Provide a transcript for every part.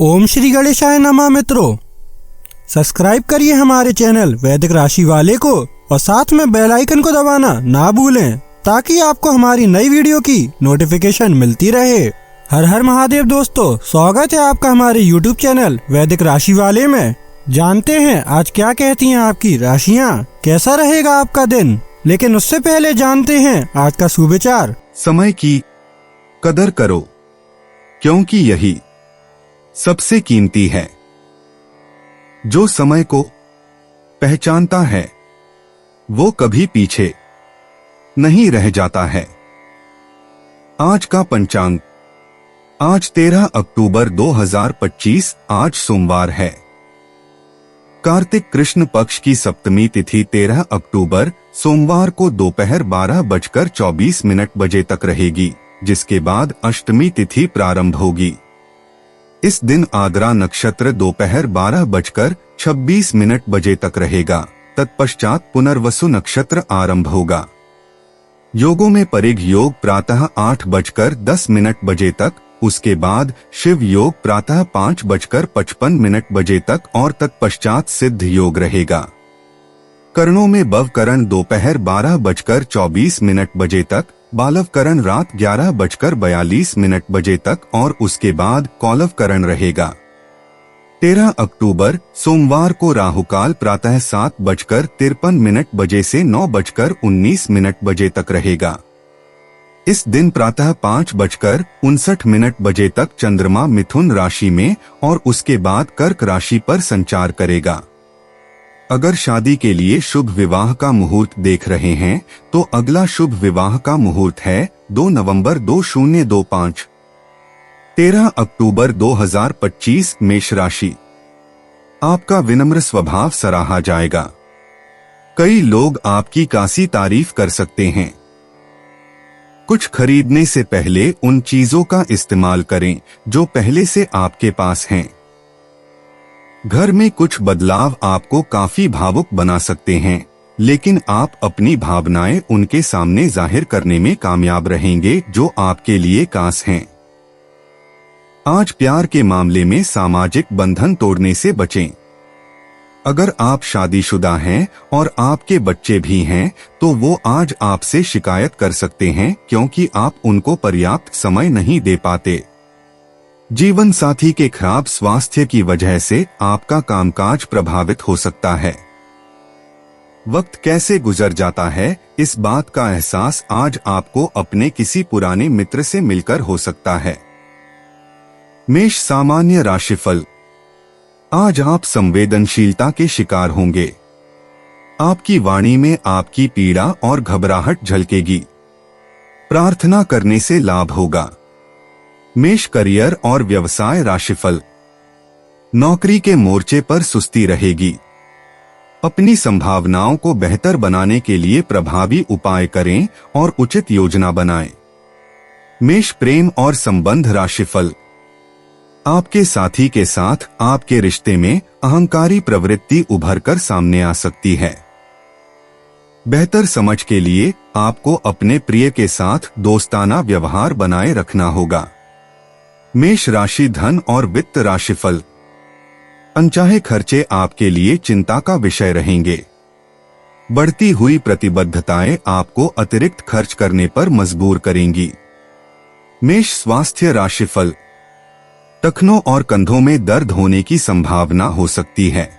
ओम श्री गणेशाय नमः। मित्रों, सब्सक्राइब करिए हमारे चैनल वैदिक राशि वाले को और साथ में बेल आइकन को दबाना ना भूलें ताकि आपको हमारी नई वीडियो की नोटिफिकेशन मिलती रहे। हर हर महादेव दोस्तों, स्वागत है आपका हमारे YouTube चैनल वैदिक राशि वाले में। जानते हैं आज क्या कहती हैं आपकी राशियां, कैसा रहेगा आपका दिन। लेकिन उससे पहले जानते हैं आज का सुविचार। समय की कदर करो, क्योंकि यही सबसे कीमती है। जो समय को पहचानता है वो कभी पीछे नहीं रह जाता है। आज का पंचांग, आज 13 अक्टूबर 2025, आज सोमवार है। कार्तिक कृष्ण पक्ष की सप्तमी तिथि 13 अक्टूबर सोमवार को दोपहर 12:24 तक रहेगी, जिसके बाद अष्टमी तिथि प्रारंभ होगी। इस दिन आद्रा नक्षत्र दोपहर 12:26 तक रहेगा। तत्पश्चात पुनर्वसु नक्षत्र आरंभ होगा। योगों में परिघ योग प्रातः 8:10 तक, उसके बाद शिव योग प्रातः 5:55 तक और तत्पश्चात सिद्ध योग रहेगा। करणों में बव करण दोपहर 12:24 तक, बालव करण रात 11:42 तक और उसके बाद कौलव करण रहेगा। 13 अक्टूबर सोमवार को राहुकाल प्रातः 7:53 से 9:19 तक रहेगा। इस दिन प्रातः 5:59 तक चंद्रमा मिथुन राशि में और उसके बाद कर्क राशि पर संचार करेगा। अगर शादी के लिए शुभ विवाह का मुहूर्त देख रहे हैं तो अगला शुभ विवाह का मुहूर्त है 2 नवंबर 2025। 13 अक्टूबर 2025 मेष राशि। आपका विनम्र स्वभाव सराहा जाएगा। कई लोग आपकी कासी तारीफ कर सकते हैं। कुछ खरीदने से पहले उन चीजों का इस्तेमाल करें जो पहले से आपके पास हैं। घर में कुछ बदलाव आपको काफी भावुक बना सकते हैं, लेकिन आप अपनी भावनाएं उनके सामने जाहिर करने में कामयाब रहेंगे जो आपके लिए खास हैं। आज प्यार के मामले में सामाजिक बंधन तोड़ने से बचें। अगर आप शादीशुदा हैं और आपके बच्चे भी हैं तो वो आज आपसे शिकायत कर सकते हैं क्योंकि आप उनको पर्याप्त समय नहीं दे पाते। जीवन साथी के खराब स्वास्थ्य की वजह से आपका कामकाज प्रभावित हो सकता है। वक्त कैसे गुजर जाता है इस बात का एहसास आज आपको अपने किसी पुराने मित्र से मिलकर हो सकता है। मेष सामान्य राशिफल। आज आप संवेदनशीलता के शिकार होंगे। आपकी वाणी में आपकी पीड़ा और घबराहट झलकेगी। प्रार्थना करने से लाभ होगा। मेष करियर और व्यवसाय राशिफल। नौकरी के मोर्चे पर सुस्ती रहेगी। अपनी संभावनाओं को बेहतर बनाने के लिए प्रभावी उपाय करें और उचित योजना बनाएं। मेष प्रेम और संबंध राशिफल। आपके साथी के साथ आपके रिश्ते में अहंकारी प्रवृत्ति उभरकर सामने आ सकती है। बेहतर समझ के लिए आपको अपने प्रिय के साथ दोस्ताना व्यवहार बनाए रखना होगा। मेष राशि धन और वित्त राशिफल। अनचाहे खर्चे आपके लिए चिंता का विषय रहेंगे। बढ़ती हुई प्रतिबद्धताएं आपको अतिरिक्त खर्च करने पर मजबूर करेंगी। मेष स्वास्थ्य राशिफल। टखनों और कंधों में दर्द होने की संभावना हो सकती है।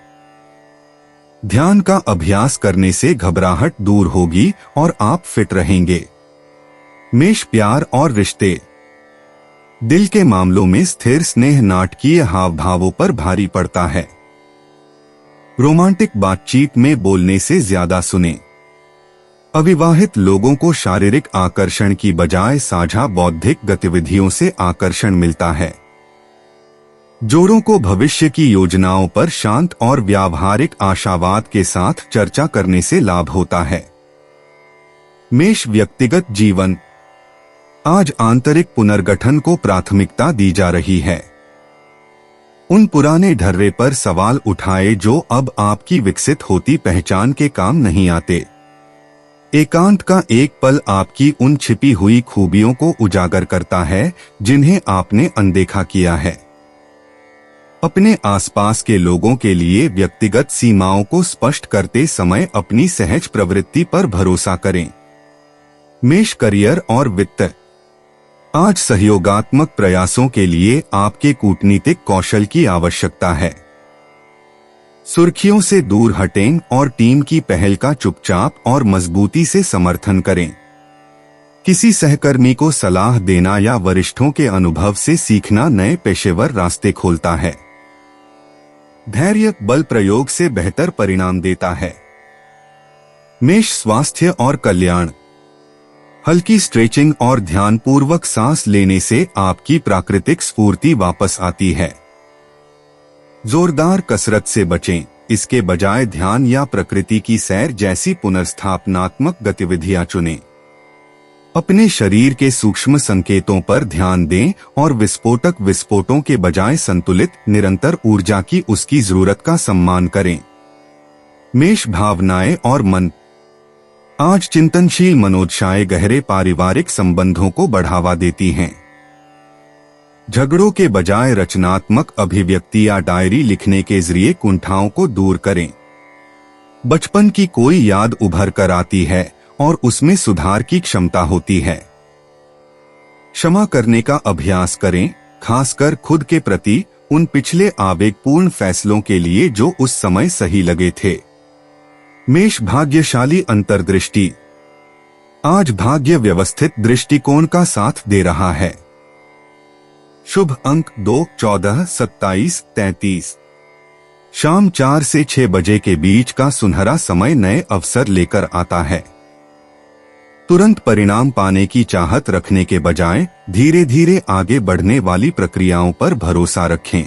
ध्यान का अभ्यास करने से घबराहट दूर होगी और आप फिट रहेंगे। मेष प्यार और रिश्ते। दिल के मामलों में स्थिर स्नेह नाटकीय हाव भावों पर भारी पड़ता है। रोमांटिक बातचीत में बोलने से ज्यादा सुने। अविवाहित लोगों को शारीरिक आकर्षण की बजाय साझा बौद्धिक गतिविधियों से आकर्षण मिलता है। जोड़ों को भविष्य की योजनाओं पर शांत और व्यावहारिक आशावाद के साथ चर्चा करने से लाभ होता है। मेष व्यक्तिगत जीवन। आज आंतरिक पुनर्गठन को प्राथमिकता दी जा रही है। उन पुराने ढर्रे पर सवाल उठाए जो अब आपकी विकसित होती पहचान के काम नहीं आते। एकांत का एक पल आपकी उन छिपी हुई खूबियों को उजागर करता है जिन्हें आपने अनदेखा किया है। अपने आसपास के लोगों के लिए व्यक्तिगत सीमाओं को स्पष्ट करते समय अपनी सहज प्रवृत्ति पर भरोसा करें। मेष करियर और वित्त। आज सहयोगात्मक प्रयासों के लिए आपके कूटनीतिक कौशल की आवश्यकता है। सुर्खियों से दूर हटें और टीम की पहल का चुपचाप और मजबूती से समर्थन करें। किसी सहकर्मी को सलाह देना या वरिष्ठों के अनुभव से सीखना नए पेशेवर रास्ते खोलता है। धैर्य बल प्रयोग से बेहतर परिणाम देता है। मेष स्वास्थ्य और कल्याण। हल्की स्ट्रेचिंग और ध्यानपूर्वक सांस लेने से आपकी प्राकृतिक स्फूर्ति वापस आती है। जोरदार कसरत से बचें, इसके बजाय ध्यान या प्रकृति की सैर जैसी पुनर्स्थापनात्मक गतिविधियां चुनें। अपने शरीर के सूक्ष्म संकेतों पर ध्यान दें और विस्फोटक विस्फोटों के बजाय संतुलित निरंतर ऊर्जा की उसकी जरूरत का सम्मान करें। मेष भावनाएं और मन। आज चिंतनशील मनोदशाएं गहरे पारिवारिक संबंधों को बढ़ावा देती हैं। झगड़ों के बजाय रचनात्मक अभिव्यक्ति या डायरी लिखने के जरिए कुंठाओं को दूर करें। बचपन की कोई याद उभर कर आती है और उसमें सुधार की क्षमता होती है। क्षमा करने का अभ्यास करें, खासकर खुद के प्रति उन पिछले आवेगपूर्ण फैसलों के लिए जो उस समय सही लगे थे। मेष भाग्यशाली अंतर्दृष्टि। आज भाग्य व्यवस्थित दृष्टिकोण का साथ दे रहा है। शुभ अंक 2, 14, 27, 33। शाम 4 से 6 बजे के बीच का सुनहरा समय नए अवसर लेकर आता है। तुरंत परिणाम पाने की चाहत रखने के बजाय धीरे धीरे आगे बढ़ने वाली प्रक्रियाओं पर भरोसा रखें।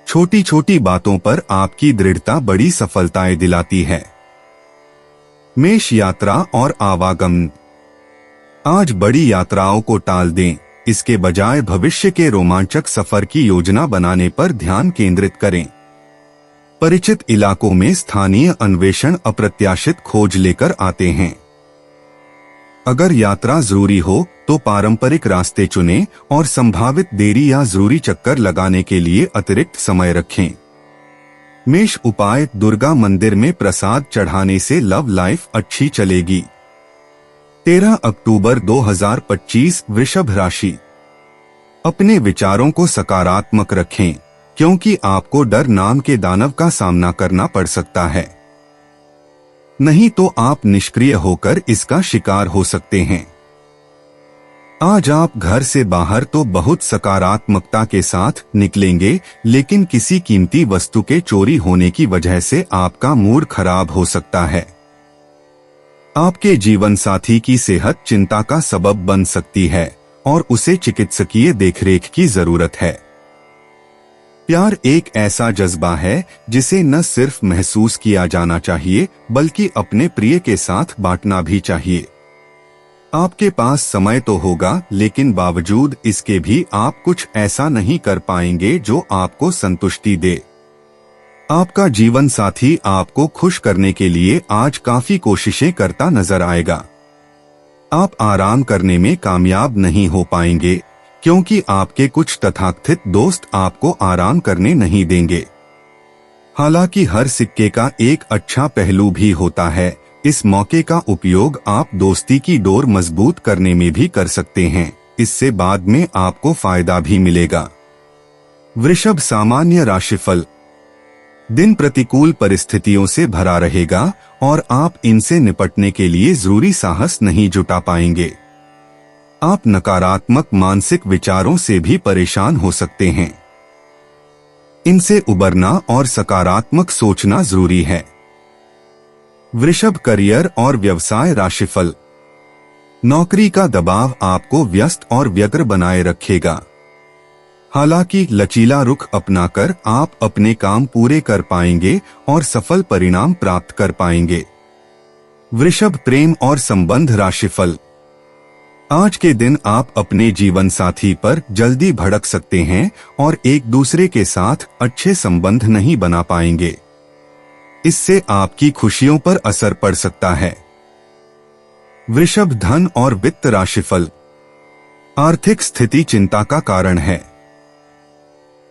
छोटी छोटी बातों पर आपकी दृढ़ता बड़ी सफलताएं दिलाती है। मेष यात्रा और आवागमन। आज बड़ी यात्राओं को टाल दें, इसके बजाय भविष्य के रोमांचक सफर की योजना बनाने पर ध्यान केंद्रित करें। परिचित इलाकों में स्थानीय अन्वेषण अप्रत्याशित खोज लेकर आते हैं। अगर यात्रा जरूरी हो तो पारंपरिक रास्ते चुनें और संभावित देरी या जरूरी चक्कर लगाने के लिए अतिरिक्त समय रखें। मेष उपाय। दुर्गा मंदिर में प्रसाद चढ़ाने से लव लाइफ अच्छी चलेगी। 13 अक्टूबर 2025 वृषभ राशि। अपने विचारों को सकारात्मक रखें, क्योंकि आपको डर नाम के दानव का सामना करना पड़ सकता है। नहीं तो आप निष्क्रिय होकर इसका शिकार हो सकते हैं। आज आप घर से बाहर तो बहुत सकारात्मकता के साथ निकलेंगे, लेकिन किसी कीमती वस्तु के चोरी होने की वजह से आपका मूड खराब हो सकता है। आपके जीवन साथी की सेहत चिंता का सबब बन सकती है और उसे चिकित्सकीय देखरेख की जरूरत है। प्यार एक ऐसा जज्बा है जिसे न सिर्फ महसूस किया जाना चाहिए बल्कि अपने प्रिय के साथ बांटना भी चाहिए। आपके पास समय तो होगा, लेकिन बावजूद इसके भी आप कुछ ऐसा नहीं कर पाएंगे जो आपको संतुष्टि दे। आपका जीवन साथी आपको खुश करने के लिए आज काफी कोशिशें करता नजर आएगा। आप आराम करने में कामयाब नहीं हो पाएंगे, क्योंकि आपके कुछ तथाकथित दोस्त आपको आराम करने नहीं देंगे। हालांकि हर सिक्के का एक अच्छा पहलू भी होता है। इस मौके का उपयोग आप दोस्ती की डोर मजबूत करने में भी कर सकते हैं। इससे बाद में आपको फायदा भी मिलेगा। वृषभ सामान्य राशिफल। दिन प्रतिकूल परिस्थितियों से भरा रहेगा और आप इनसे निपटने के लिए जरूरी साहस नहीं जुटा पाएंगे। आप नकारात्मक मानसिक विचारों से भी परेशान हो सकते हैं। इनसे उबरना और सकारात्मक सोचना जरूरी है। वृषभ करियर और व्यवसाय राशिफल। नौकरी का दबाव आपको व्यस्त और व्यग्र बनाए रखेगा। हालांकि लचीला रुख अपनाकर आप अपने काम पूरे कर पाएंगे और सफल परिणाम प्राप्त कर पाएंगे। वृषभ प्रेम और संबंध राशिफल। आज के दिन आप अपने जीवन साथी पर जल्दी भड़क सकते हैं और एक दूसरे के साथ अच्छे संबंध नहीं बना पाएंगे। इससे आपकी खुशियों पर असर पड़ सकता है। वृषभ धन और वित्त राशिफल। आर्थिक स्थिति चिंता का कारण है।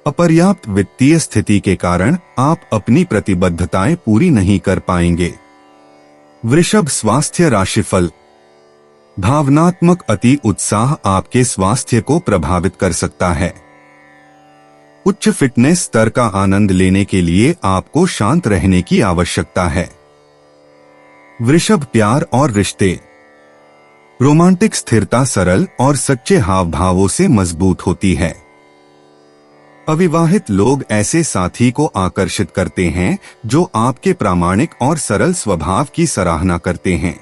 अपर्याप्त वित्तीय स्थिति के कारण आप अपनी प्रतिबद्धताएं पूरी नहीं कर पाएंगे। वृषभ स्वास्थ्य राशिफल। भावनात्मक अति उत्साह आपके स्वास्थ्य को प्रभावित कर सकता है। उच्च फिटनेस स्तर का आनंद लेने के लिए आपको शांत रहने की आवश्यकता है। वृषभ प्यार और रिश्ते। रोमांटिक स्थिरता सरल और सच्चे हाव भावों से मजबूत होती है। अविवाहित लोग ऐसे साथी को आकर्षित करते हैं जो आपके प्रामाणिक और सरल स्वभाव की सराहना करते हैं।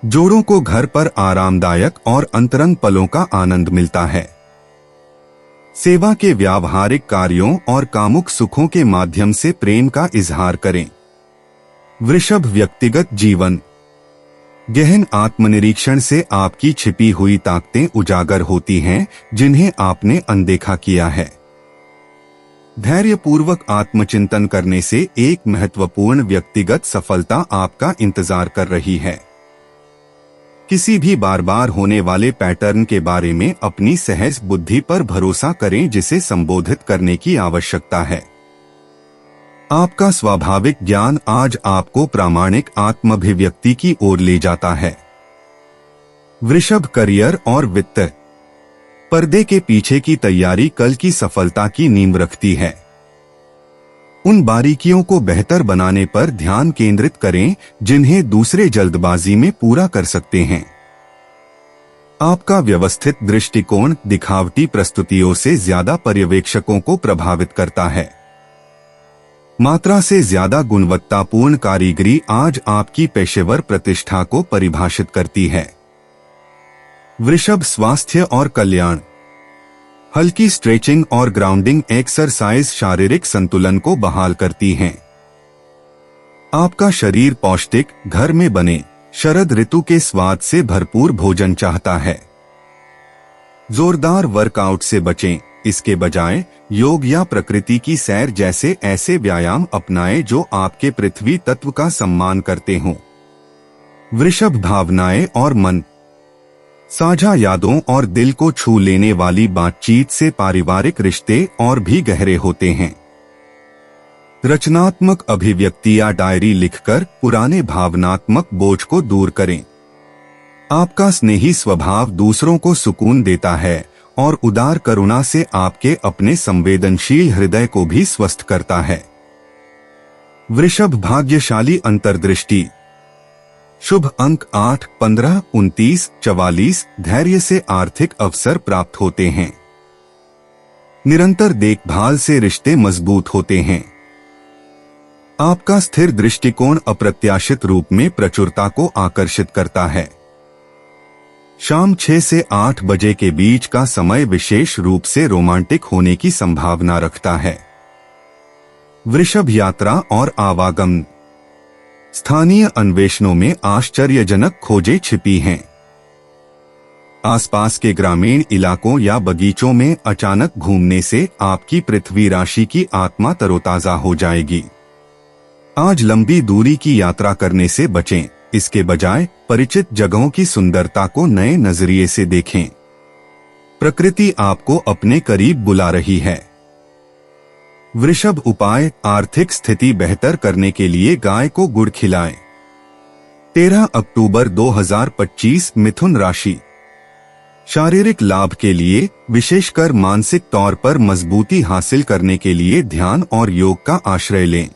जोड़ों को घर पर आरामदायक और अंतरंग पलों का आनंद मिलता है। सेवा के व्यावहारिक कार्यों और कामुक सुखों के माध्यम से प्रेम का इजहार करें। वृषभ व्यक्तिगत जीवन। गहन आत्मनिरीक्षण से आपकी छिपी हुई ताकतें उजागर होती हैं जिन्हें आपने अनदेखा किया है। धैर्यपूर्वक आत्मचिंतन करने से एक महत्वपूर्ण व्यक्तिगत सफलता आपका इंतजार कर रही है। किसी भी बार बार होने वाले पैटर्न के बारे में अपनी सहज बुद्धि पर भरोसा करें जिसे संबोधित करने की आवश्यकता है। आपका स्वाभाविक ज्ञान आज आपको प्रामाणिक आत्माभिव्यक्ति की ओर ले जाता है। वृषभ करियर और वित्त। पर्दे के पीछे की तैयारी कल की सफलता की नींव रखती है। उन बारीकियों को बेहतर बनाने पर ध्यान केंद्रित करें जिन्हें दूसरे जल्दबाजी में पूरा कर सकते हैं। आपका व्यवस्थित दृष्टिकोण दिखावटी प्रस्तुतियों से ज्यादा पर्यवेक्षकों को प्रभावित करता है। मात्रा से ज्यादा गुणवत्तापूर्ण कारीगरी आज आपकी पेशेवर प्रतिष्ठा को परिभाषित करती है। वृषभ स्वास्थ्य और कल्याण। हल्की स्ट्रेचिंग और ग्राउंडिंग एक्सरसाइज शारीरिक संतुलन को बहाल करती हैं। आपका शरीर पौष्टिक घर में बने शरद ऋतु के स्वाद से भरपूर भोजन चाहता है। जोरदार वर्कआउट से बचें, इसके बजाय योग या प्रकृति की सैर जैसे ऐसे व्यायाम अपनाएं जो आपके पृथ्वी तत्व का सम्मान करते हों। वृषभ भावनाएं और मन। साझा यादों और दिल को छू लेने वाली बातचीत से पारिवारिक रिश्ते और भी गहरे होते हैं। रचनात्मक अभिव्यक्ति या डायरी लिखकर पुराने भावनात्मक बोझ को दूर करें। आपका स्नेही स्वभाव दूसरों को सुकून देता है और उदार करुणा से आपके अपने संवेदनशील हृदय को भी स्वस्थ करता है। वृषभ भाग्यशाली अंतर्दृष्टि। शुभ अंक 8, 15, 29, 44। धैर्य से आर्थिक अवसर प्राप्त होते हैं। निरंतर देखभाल से रिश्ते मजबूत होते हैं। आपका स्थिर दृष्टिकोण अप्रत्याशित रूप में प्रचुरता को आकर्षित करता है। शाम 6 से 8 बजे के बीच का समय विशेष रूप से रोमांटिक होने की संभावना रखता है। वृषभ यात्रा और आवागमन। स्थानीय अन्वेषणों में आश्चर्यजनक खोजें छिपी हैं। आसपास के ग्रामीण इलाकों या बगीचों में अचानक घूमने से आपकी पृथ्वी राशि की आत्मा तरोताजा हो जाएगी। आज लंबी दूरी की यात्रा करने से बचें, इसके बजाय परिचित जगहों की सुंदरता को नए नजरिए से देखें। प्रकृति आपको अपने करीब बुला रही है। वृषभ उपाय। आर्थिक स्थिति बेहतर करने के लिए गाय को गुड़ खिलाएं। 13 अक्टूबर 2025 मिथुन राशि। शारीरिक लाभ के लिए, विशेषकर मानसिक तौर पर मजबूती हासिल करने के लिए ध्यान और योग का आश्रय लें।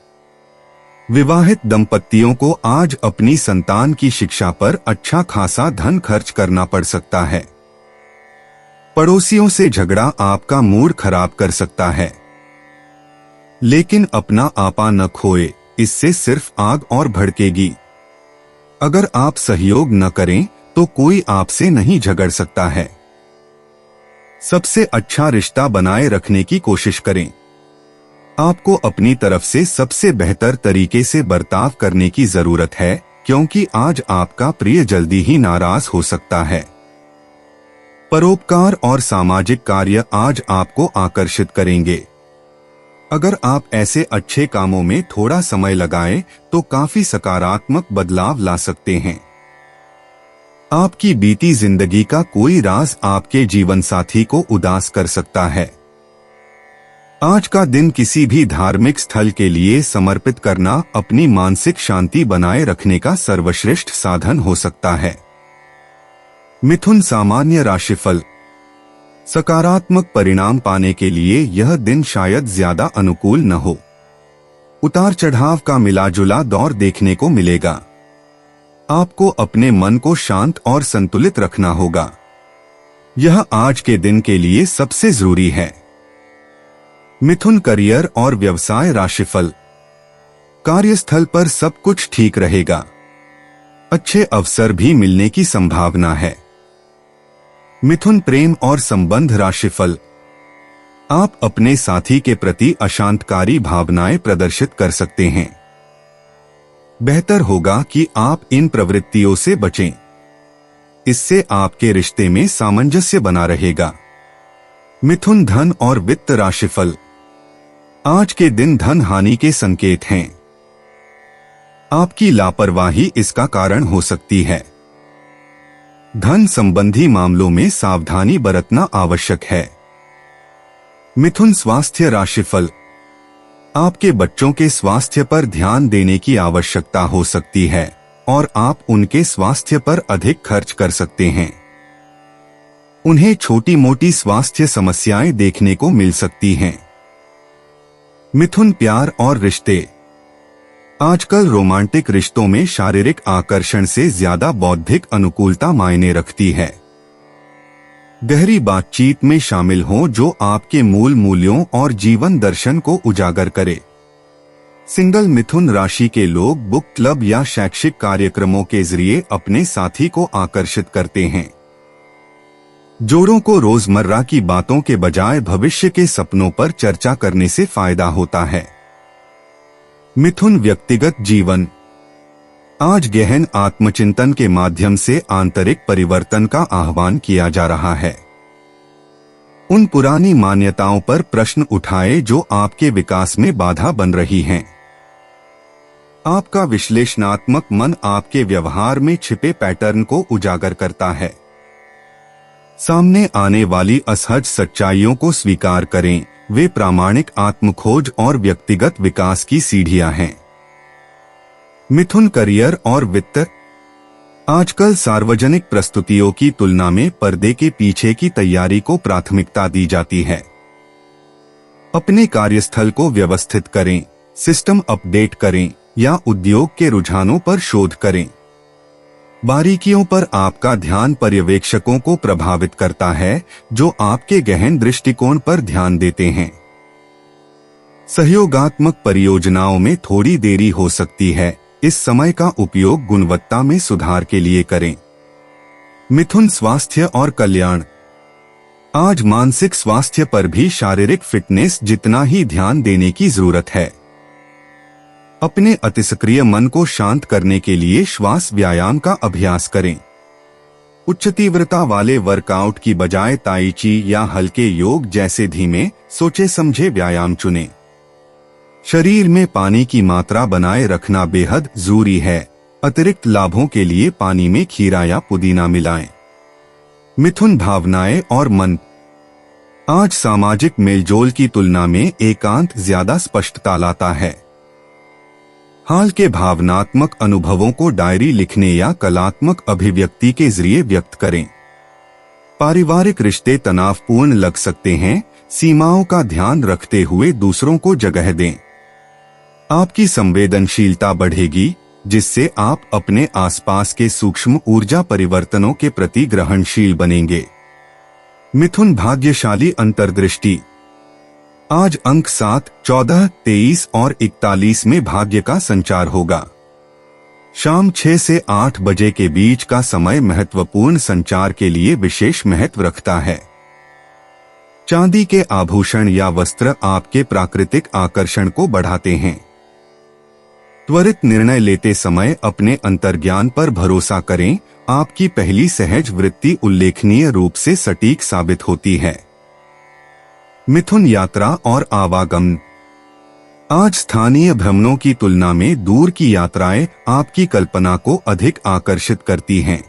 विवाहित दंपतियों को आज अपनी संतान की शिक्षा पर अच्छा खासा धन खर्च करना पड़ सकता है। पड़ोसियों से झगड़ा आपका मूड खराब कर सकता है, लेकिन अपना आपा न खोए, इससे सिर्फ आग और भड़केगी। अगर आप सहयोग न करें तो कोई आपसे नहीं झगड़ सकता है। सबसे अच्छा रिश्ता बनाए रखने की कोशिश करें। आपको अपनी तरफ से सबसे बेहतर तरीके से बर्ताव करने की जरूरत है, क्योंकि आज आपका प्रिय जल्दी ही नाराज हो सकता है। परोपकार और सामाजिक कार्य आज आपको आकर्षित करेंगे। अगर आप ऐसे अच्छे कामों में थोड़ा समय लगाएं तो काफी सकारात्मक बदलाव ला सकते हैं। आपकी बीती जिंदगी का कोई राज आपके जीवन साथी को उदास कर सकता है। आज का दिन किसी भी धार्मिक स्थल के लिए समर्पित करना अपनी मानसिक शांति बनाए रखने का सर्वश्रेष्ठ साधन हो सकता है। मिथुन सामान्य राशिफल। सकारात्मक परिणाम पाने के लिए यह दिन शायद ज्यादा अनुकूल न हो। उतार चढ़ाव का मिलाजुला दौर देखने को मिलेगा। आपको अपने मन को शांत और संतुलित रखना होगा। यह आज के दिन के लिए सबसे जरूरी है। मिथुन करियर और व्यवसाय राशिफल। कार्यस्थल पर सब कुछ ठीक रहेगा। अच्छे अवसर भी मिलने की संभावना है। मिथुन प्रेम और संबंध राशिफल। आप अपने साथी के प्रति अशांतकारी भावनाएं प्रदर्शित कर सकते हैं। बेहतर होगा कि आप इन प्रवृत्तियों से बचें। इससे आपके रिश्ते में सामंजस्य बना रहेगा। मिथुन धन और वित्त राशिफल। आज के दिन धन हानि के संकेत हैं। आपकी लापरवाही इसका कारण हो सकती है। धन संबंधी मामलों में सावधानी बरतना आवश्यक है। मिथुन स्वास्थ्य राशिफल। आपके बच्चों के स्वास्थ्य पर ध्यान देने की आवश्यकता हो सकती है और आप उनके स्वास्थ्य पर अधिक खर्च कर सकते हैं। उन्हें छोटी मोटी स्वास्थ्य समस्याएं देखने को मिल सकती हैं। मिथुन प्यार और रिश्ते। आजकल रोमांटिक रिश्तों में शारीरिक आकर्षण से ज्यादा बौद्धिक अनुकूलता मायने रखती है। गहरी बातचीत में शामिल हों जो आपके मूल मूल्यों और जीवन दर्शन को उजागर करे। सिंगल मिथुन राशि के लोग बुक क्लब या शैक्षिक कार्यक्रमों के जरिए अपने साथी को आकर्षित करते हैं। जोड़ों को रोजमर्रा की बातों के बजाय भविष्य के सपनों पर चर्चा करने से फायदा होता है। मिथुन व्यक्तिगत जीवन। आज गहन आत्मचिंतन के माध्यम से आंतरिक परिवर्तन का आह्वान किया जा रहा है। उन पुरानी मान्यताओं पर प्रश्न उठाए जो आपके विकास में बाधा बन रही हैं। आपका विश्लेषणात्मक मन आपके व्यवहार में छिपे पैटर्न को उजागर करता है। सामने आने वाली असहज सच्चाइयों को स्वीकार करें। वे प्रामाणिक आत्मखोज और व्यक्तिगत विकास की सीढ़ियां हैं। मिथुन करियर और वित्त। आजकल सार्वजनिक प्रस्तुतियों की तुलना में पर्दे के पीछे की तैयारी को प्राथमिकता दी जाती है। अपने कार्यस्थल को व्यवस्थित करें, सिस्टम अपडेट करें या उद्योग के रुझानों पर शोध करें। बारीकियों पर आपका ध्यान पर्यवेक्षकों को प्रभावित करता है जो आपके गहन दृष्टिकोण पर ध्यान देते हैं। सहयोगात्मक परियोजनाओं में थोड़ी देरी हो सकती है। इस समय का उपयोग गुणवत्ता में सुधार के लिए करें। मिथुन स्वास्थ्य और कल्याण। आज मानसिक स्वास्थ्य पर भी शारीरिक फिटनेस जितना ही ध्यान देने की जरूरत है। अपने अतिसक्रिय मन को शांत करने के लिए श्वास व्यायाम का अभ्यास करें। उच्च तीव्रता वाले वर्कआउट की बजाय ताई ची या हल्के योग जैसे धीमे सोचे समझे व्यायाम चुनें। शरीर में पानी की मात्रा बनाए रखना बेहद जरूरी है। अतिरिक्त लाभों के लिए पानी में खीरा या पुदीना मिलाएं। मिथुन भावनाएं और मन। आज सामाजिक मेलजोल की तुलना में एकांत ज्यादा स्पष्टता लाता है। हाल के भावनात्मक अनुभवों को डायरी लिखने या कलात्मक अभिव्यक्ति के जरिए व्यक्त करें। पारिवारिक रिश्ते तनावपूर्ण लग सकते हैं। सीमाओं का ध्यान रखते हुए दूसरों को जगह दें। आपकी संवेदनशीलता बढ़ेगी जिससे आप अपने आसपास के सूक्ष्म ऊर्जा परिवर्तनों के प्रति ग्रहणशील बनेंगे। मिथुन भाग्यशाली अंतर्दृष्टि। आज अंक 7, 14, 23 और 41 में भाग्य का संचार होगा। शाम 6 से 8 बजे के बीच का समय महत्वपूर्ण संचार के लिए विशेष महत्व रखता है। चांदी के आभूषण या वस्त्र आपके प्राकृतिक आकर्षण को बढ़ाते हैं। त्वरित निर्णय लेते समय अपने अंतर्ज्ञान पर भरोसा करें। आपकी पहली सहज वृत्ति उल्लेखनीय रूप से सटीक साबित होती है। मिथुन यात्रा और आवागमन। आज स्थानीय भ्रमणों की तुलना में दूर की यात्राएं आपकी कल्पना को अधिक आकर्षित करती हैं।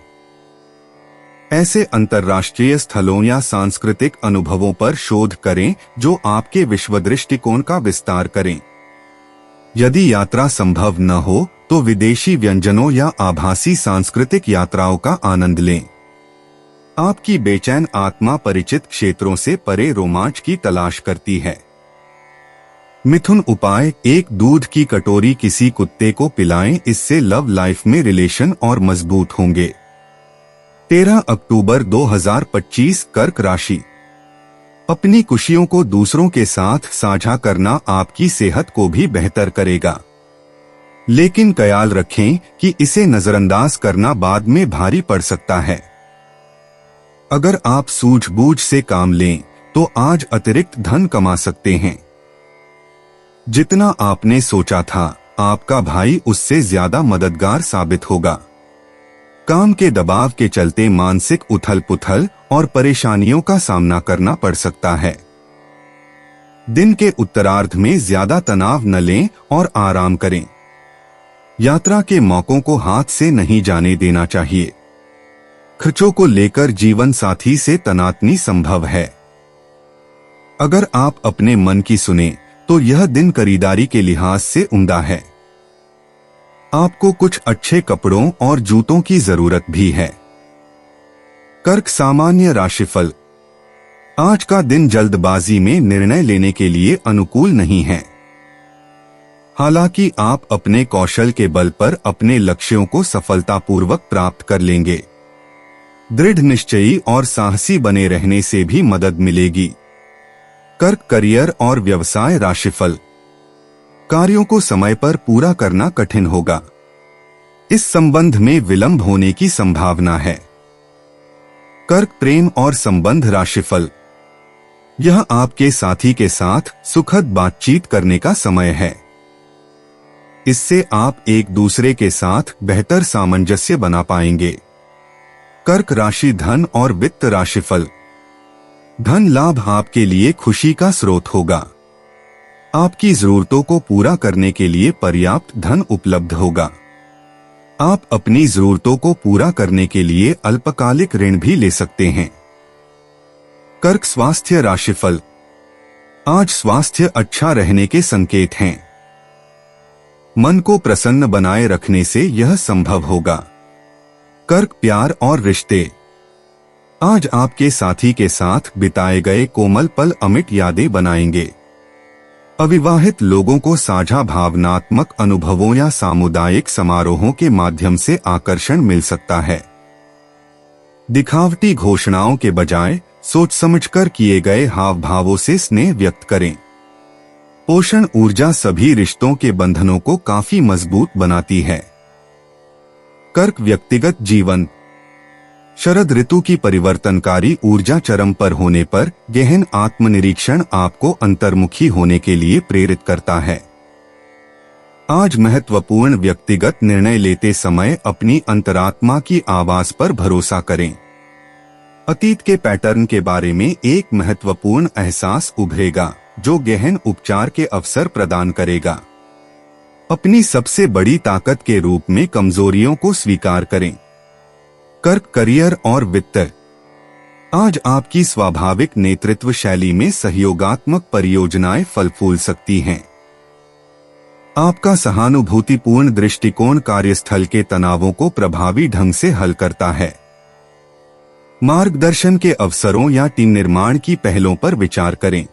ऐसे अंतर्राष्ट्रीय स्थलों या सांस्कृतिक अनुभवों पर शोध करें जो आपके विश्व दृष्टिकोण का विस्तार करें। यदि यात्रा संभव न हो तो विदेशी व्यंजनों या आभासी सांस्कृतिक यात्राओं का आनंद लें। आपकी बेचैन आत्मा परिचित क्षेत्रों से परे रोमांच की तलाश करती है। मिथुन उपाय, एक दूध की कटोरी किसी कुत्ते को पिलाएं, इससे लव लाइफ में रिलेशन और मजबूत होंगे। 13 अक्टूबर 2025 कर्क राशि। अपनी खुशियों को दूसरों के साथ साझा करना आपकी सेहत को भी बेहतर करेगा, लेकिन ख्याल रखें कि इसे नजरअंदाज करना बाद में भारी पड़ सकता है। अगर आप सूझबूझ से काम लें तो आज अतिरिक्त धन कमा सकते हैं। जितना आपने सोचा था, आपका भाई उससे ज्यादा मददगार साबित होगा। काम के दबाव के चलते मानसिक उथल-पुथल और परेशानियों का सामना करना पड़ सकता है। दिन के उत्तरार्ध में ज्यादा तनाव न लें और आराम करें। यात्रा के मौकों को हाथ से नहीं जाने देना चाहिए। खर्चों को लेकर जीवन साथी से तनातनी संभव है। अगर आप अपने मन की सुने तो यह दिन खरीदारी के लिहाज से उम्दा है। आपको कुछ अच्छे कपड़ों और जूतों की जरूरत भी है। कर्क सामान्य राशिफल। आज का दिन जल्दबाजी में निर्णय लेने के लिए अनुकूल नहीं है। हालांकि आप अपने कौशल के बल पर अपने लक्ष्यों को सफलतापूर्वक प्राप्त कर लेंगे। दृढ़ निश्चयी और साहसी बने रहने से भी मदद मिलेगी। कर्क करियर और व्यवसाय राशिफल। कार्यों को समय पर पूरा करना कठिन होगा। इस संबंध में विलंब होने की संभावना है। कर्क प्रेम और संबंध राशिफल। यह आपके साथी के साथ सुखद बातचीत करने का समय है। इससे आप एक दूसरे के साथ बेहतर सामंजस्य बना पाएंगे। कर्क राशि धन और वित्त राशिफल। धन लाभ आपके लिए खुशी का स्रोत होगा। आपकी जरूरतों को पूरा करने के लिए पर्याप्त धन उपलब्ध होगा। आप अपनी जरूरतों को पूरा करने के लिए अल्पकालिक ऋण भी ले सकते हैं। कर्क स्वास्थ्य राशिफल। आज स्वास्थ्य अच्छा रहने के संकेत हैं। मन को प्रसन्न बनाए रखने से यह संभव होगा। कर्क प्यार और रिश्ते। आज आपके साथी के साथ बिताए गए कोमल पल अमिट यादें बनाएंगे। अविवाहित लोगों को साझा भावनात्मक अनुभवों या सामुदायिक समारोहों के माध्यम से आकर्षण मिल सकता है। दिखावटी घोषणाओं के बजाय सोच समझकर किए गए हाव भावों से स्नेह व्यक्त करें। पोषण ऊर्जा सभी रिश्तों के बंधनों को काफी मजबूत बनाती है। कर्क व्यक्तिगत जीवन। शरद ऋतु की परिवर्तनकारी ऊर्जा चरम पर होने पर गहन आत्मनिरीक्षण आपको अंतर्मुखी होने के लिए प्रेरित करता है। आज महत्वपूर्ण व्यक्तिगत निर्णय लेते समय अपनी अंतरात्मा की आवाज पर भरोसा करें। अतीत के पैटर्न के बारे में एक महत्वपूर्ण एहसास उभरेगा जो गहन उपचार के अवसर प्रदान करेगा। अपनी सबसे बड़ी ताकत के रूप में कमजोरियों को स्वीकार करें। कर्क करियर और वित्त। आज आपकी स्वाभाविक नेतृत्व शैली में सहयोगात्मक परियोजनाएं फल फूल सकती हैं। आपका सहानुभूतिपूर्ण दृष्टिकोण कार्यस्थल के तनावों को प्रभावी ढंग से हल करता है। मार्गदर्शन के अवसरों या टीम निर्माण की पहलों पर विचार करें।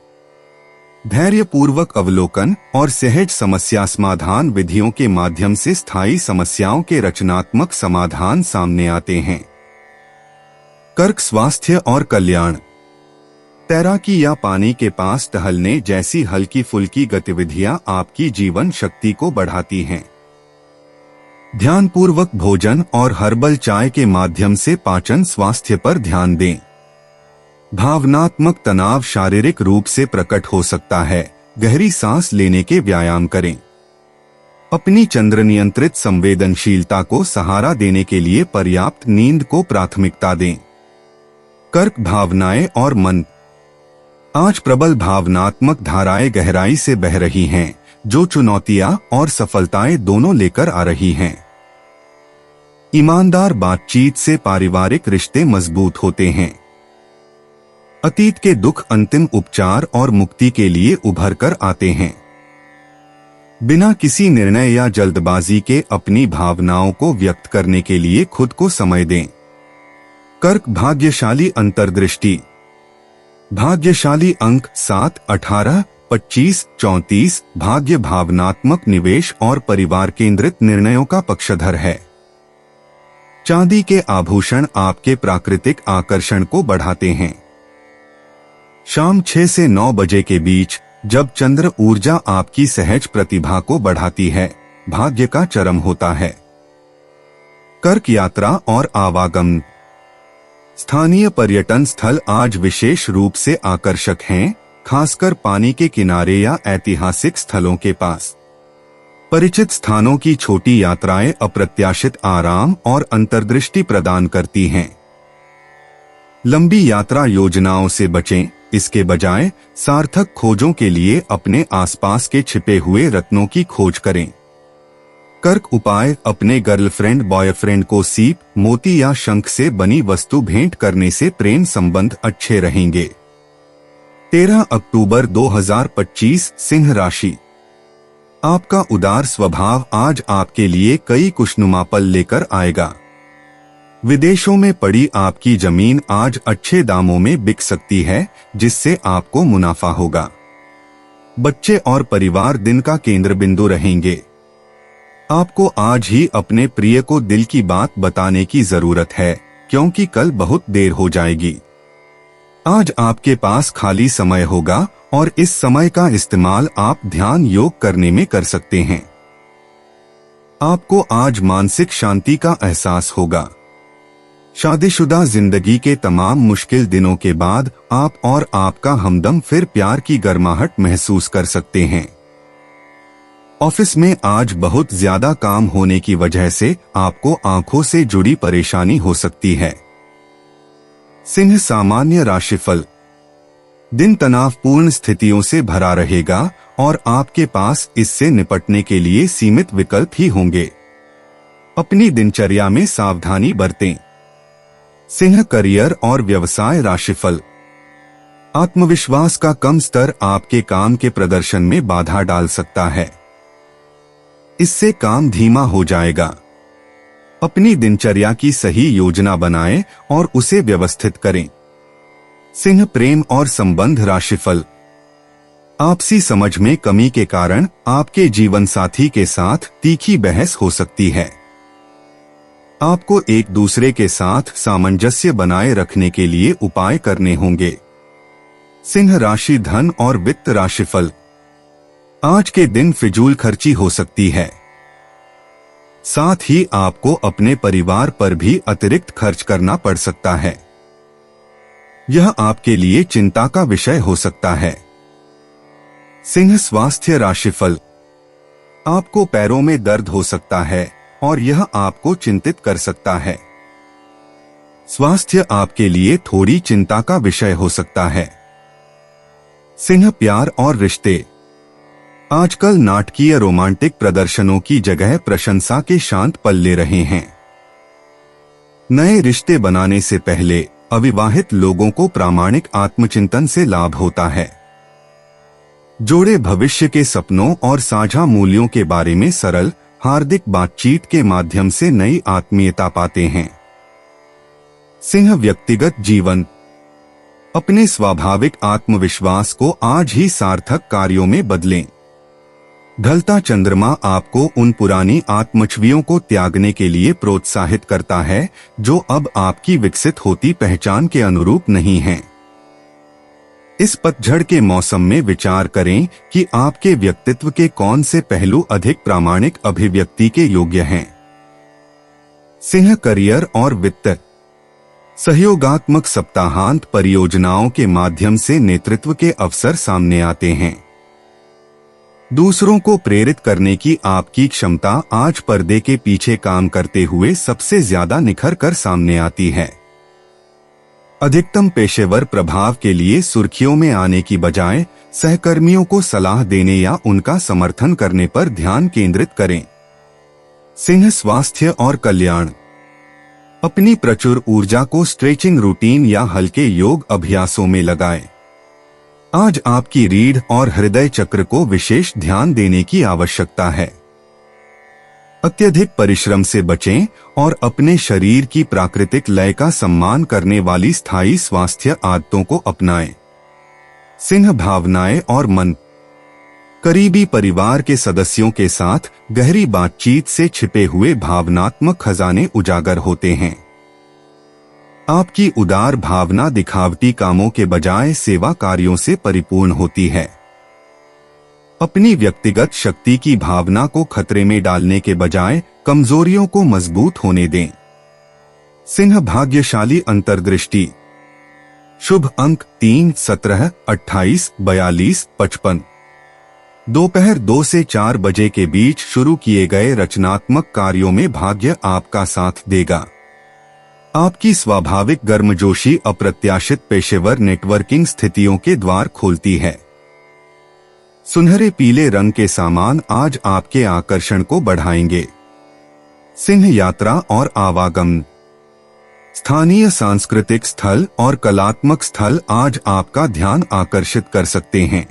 धैर्यपूर्वक अवलोकन और सहज समस्या समाधान विधियों के माध्यम से स्थायी समस्याओं के रचनात्मक समाधान सामने आते हैं। कर्क स्वास्थ्य और कल्याण। तैराकी या पानी के पास टहलने जैसी हल्की फुल्की गतिविधियां आपकी जीवन शक्ति को बढ़ाती हैं। ध्यानपूर्वक भोजन और हर्बल चाय के माध्यम से पाचन स्वास्थ्य पर ध्यान दें। भावनात्मक तनाव शारीरिक रूप से प्रकट हो सकता है। गहरी सांस लेने के व्यायाम करें। अपनी चंद्र नियंत्रित संवेदनशीलता को सहारा देने के लिए पर्याप्त नींद को प्राथमिकता दें। कर्क भावनाएं और मन। आज प्रबल भावनात्मक धाराएं गहराई से बह रही हैं, जो चुनौतियां और सफलताएं दोनों लेकर आ रही हैं। ईमानदार बातचीत से पारिवारिक रिश्ते मजबूत होते हैं। अतीत के दुख अंतिम उपचार और मुक्ति के लिए उभर कर आते हैं। बिना किसी निर्णय या जल्दबाजी के अपनी भावनाओं को व्यक्त करने के लिए खुद को समय दें। कर्क भाग्यशाली अंतर्दृष्टि। भाग्यशाली अंक 7, 18, 25, 34। भाग्य भावनात्मक निवेश और परिवार केंद्रित निर्णयों का पक्षधर है। चांदी के आभूषण आपके प्राकृतिक आकर्षण को बढ़ाते हैं। शाम 6 से 9 बजे के बीच जब चंद्र ऊर्जा आपकी सहज प्रतिभा को बढ़ाती है, भाग्य का चरम होता है। कर्क यात्रा और आवागमन। स्थानीय पर्यटन स्थल आज विशेष रूप से आकर्षक हैं, खासकर पानी के किनारे या ऐतिहासिक स्थलों के पास। परिचित स्थानों की छोटी यात्राएं अप्रत्याशित आराम और अंतर्दृष्टि प्रदान करती हैं। लंबी यात्रा योजनाओं से बचें, इसके बजाय सार्थक खोजों के लिए अपने आसपास के छिपे हुए रत्नों की खोज करें। कर्क उपाय। अपने गर्लफ्रेंड बॉयफ्रेंड को सीप, मोती या शंख से बनी वस्तु भेंट करने से प्रेम संबंध अच्छे रहेंगे। 13 अक्टूबर 2025 सिंह राशि। आपका उदार स्वभाव आज आपके लिए कई खुशनुमा पल लेकर आएगा। विदेशों में पड़ी आपकी जमीन आज अच्छे दामों में बिक सकती है, जिससे आपको मुनाफा होगा। बच्चे और परिवार दिन का केंद्र बिंदु रहेंगे। आपको आज ही अपने प्रिय को दिल की बात बताने की जरूरत है, क्योंकि कल बहुत देर हो जाएगी। आज आपके पास खाली समय होगा और इस समय का इस्तेमाल आप ध्यान योग करने में कर सकते हैं। आपको आज मानसिक शांति का एहसास होगा। शादीशुदा जिंदगी के तमाम मुश्किल दिनों के बाद आप और आपका हमदम फिर प्यार की गर्माहट महसूस कर सकते हैं। ऑफिस में आज बहुत ज्यादा काम होने की वजह से आपको आंखों से जुड़ी परेशानी हो सकती है। सिंह सामान्य राशिफल। दिन तनावपूर्ण स्थितियों से भरा रहेगा और आपके पास इससे निपटने के लिए सीमित विकल्प ही होंगे। अपनी दिनचर्या में सावधानी बरतें। सिंह करियर और व्यवसाय राशिफल। आत्मविश्वास का कम स्तर आपके काम के प्रदर्शन में बाधा डाल सकता है। इससे काम धीमा हो जाएगा। अपनी दिनचर्या की सही योजना बनाएं और उसे व्यवस्थित करें। सिंह प्रेम और संबंध राशिफल। आपसी समझ में कमी के कारण आपके जीवन साथी के साथ तीखी बहस हो सकती है। आपको एक दूसरे के साथ सामंजस्य बनाए रखने के लिए उपाय करने होंगे। सिंह राशि धन और वित्त राशिफल। आज के दिन फिजूल खर्ची हो सकती है। साथ ही आपको अपने परिवार पर भी अतिरिक्त खर्च करना पड़ सकता है। यह आपके लिए चिंता का विषय हो सकता है। सिंह स्वास्थ्य राशिफल। आपको पैरों में दर्द हो सकता है और यह आपको चिंतित कर सकता है। स्वास्थ्य आपके लिए थोड़ी चिंता का विषय हो सकता है। सिंह प्यार और रिश्ते। आजकल नाटकीय रोमांटिक प्रदर्शनों की जगह प्रशंसा के शांत पल ले रहे हैं। नए रिश्ते बनाने से पहले अविवाहित लोगों को प्रामाणिक आत्मचिंतन से लाभ होता है। जोड़े भविष्य के सपनों और साझा मूल्यों के बारे में सरल हार्दिक बातचीत के माध्यम से नई आत्मीयता पाते हैं। सिंह व्यक्तिगत जीवन। अपने स्वाभाविक आत्मविश्वास को आज ही सार्थक कार्यों में बदलें। ढलता चंद्रमा आपको उन पुरानी आत्मछवियों को त्यागने के लिए प्रोत्साहित करता है जो अब आपकी विकसित होती पहचान के अनुरूप नहीं हैं। इस पतझड़ के मौसम में विचार करें कि आपके व्यक्तित्व के कौन से पहलू अधिक प्रामाणिक अभिव्यक्ति के योग्य हैं। सिंह करियर और वित्त। सहयोगात्मक सप्ताहांत परियोजनाओं के माध्यम से नेतृत्व के अवसर सामने आते हैं। दूसरों को प्रेरित करने की आपकी क्षमता आज पर्दे के पीछे काम करते हुए सबसे ज्यादा निखर कर सामने आती है। अधिकतम पेशेवर प्रभाव के लिए सुर्खियों में आने की बजाय सहकर्मियों को सलाह देने या उनका समर्थन करने पर ध्यान केंद्रित करें। सिंह स्वास्थ्य और कल्याण। अपनी प्रचुर ऊर्जा को स्ट्रेचिंग रूटीन या हल्के योग अभ्यासों में लगाएं। आज आपकी रीढ़ और हृदय चक्र को विशेष ध्यान देने की आवश्यकता है। अत्यधिक परिश्रम से बचें और अपने शरीर की प्राकृतिक लय का सम्मान करने वाली स्थायी स्वास्थ्य आदतों को अपनाएं। सिंह भावनाएं और मन। करीबी परिवार के सदस्यों के साथ गहरी बातचीत से छिपे हुए भावनात्मक खजाने उजागर होते हैं। आपकी उदार भावना दिखावटी कामों के बजाय सेवा कार्यों से परिपूर्ण होती है। अपनी व्यक्तिगत शक्ति की भावना को खतरे में डालने के बजाय कमजोरियों को मजबूत होने दें। सिंह भाग्यशाली अंतर्दृष्टि। शुभ अंक 3, 17, 28, 42, 55। दोपहर 2 से 4 बजे के बीच शुरू किए गए रचनात्मक कार्यों में भाग्य आपका साथ देगा। आपकी स्वाभाविक गर्मजोशी अप्रत्याशित पेशेवर नेटवर्किंग स्थितियों के द्वार खोलती है। सुनहरे पीले रंग के सामान आज आपके आकर्षण को बढ़ाएंगे। सिंह यात्रा और आवागमन। स्थानीय सांस्कृतिक स्थल और कलात्मक स्थल आज आपका ध्यान आकर्षित कर सकते हैं।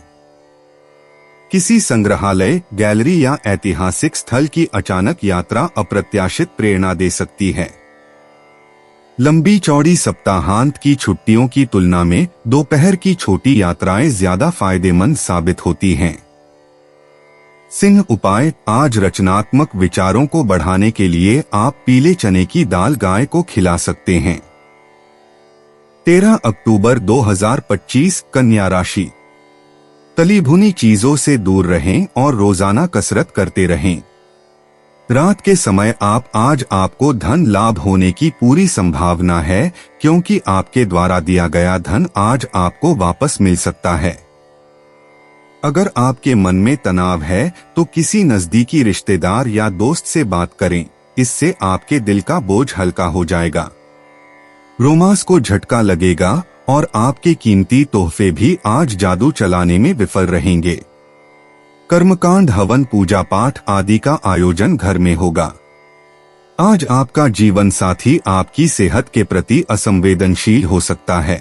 किसी संग्रहालय, गैलरी या ऐतिहासिक स्थल की अचानक यात्रा अप्रत्याशित प्रेरणा दे सकती है। लंबी चौड़ी सप्ताहांत की छुट्टियों की तुलना में दोपहर की छोटी यात्राएं ज्यादा फायदेमंद साबित होती हैं। सिंह उपाय। आज रचनात्मक विचारों को बढ़ाने के लिए आप पीले चने की दाल गाय को खिला सकते हैं। 13 अक्टूबर 2025 कन्या राशि। तली भुनी चीजों से दूर रहें और रोजाना कसरत करते रहें। रात के समय आज आपको धन लाभ होने की पूरी संभावना है, क्योंकि आपके द्वारा दिया गया धन आज आपको वापस मिल सकता है। अगर आपके मन में तनाव है तो किसी नजदीकी रिश्तेदार या दोस्त से बात करें, इससे आपके दिल का बोझ हल्का हो जाएगा। रोमांस को झटका लगेगा और आपके कीमती तोहफे भी आज जादू चलाने में विफल रहेंगे। कर्मकांड, हवन, पूजा पाठ आदि का आयोजन घर में होगा। आज आपका जीवन साथी आपकी सेहत के प्रति असंवेदनशील हो सकता है।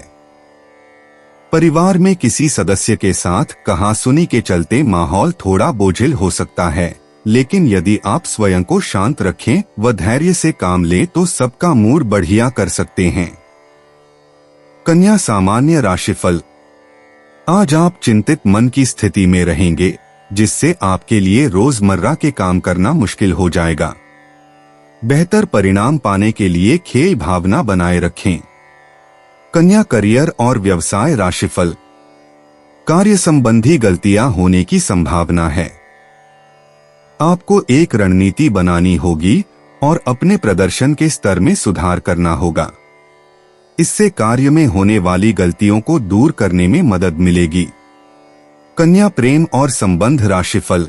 परिवार में किसी सदस्य के साथ कहासुनी के चलते माहौल थोड़ा बोझिल हो सकता है, लेकिन यदि आप स्वयं को शांत रखें व धैर्य से काम लें तो सबका मूड बढ़िया कर सकते हैं। कन्या सामान्य राशिफल। आज आप चिंतित मन की स्थिति में रहेंगे, जिससे आपके लिए रोजमर्रा के काम करना मुश्किल हो जाएगा। बेहतर परिणाम पाने के लिए खेल भावना बनाए रखें। कन्या करियर और व्यवसाय राशिफल। कार्य संबंधी गलतियां होने की संभावना है। आपको एक रणनीति बनानी होगी और अपने प्रदर्शन के स्तर में सुधार करना होगा। इससे कार्य में होने वाली गलतियों को दूर करने में मदद मिलेगी। कन्या प्रेम और संबंध राशिफल।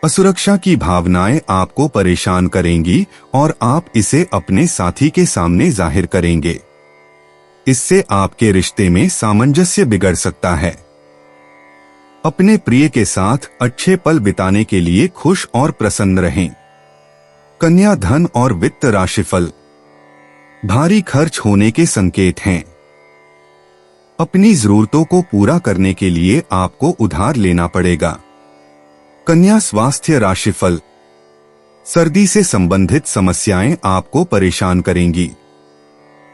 असुरक्षा की भावनाएं आपको परेशान करेंगी और आप इसे अपने साथी के सामने जाहिर करेंगे। इससे आपके रिश्ते में सामंजस्य बिगड़ सकता है। अपने प्रिय के साथ अच्छे पल बिताने के लिए खुश और प्रसन्न रहें। कन्या धन और वित्त राशिफल। भारी खर्च होने के संकेत हैं। अपनी जरूरतों को पूरा करने के लिए आपको उधार लेना पड़ेगा। कन्या स्वास्थ्य राशिफल। सर्दी से संबंधित समस्याएं आपको परेशान करेंगी।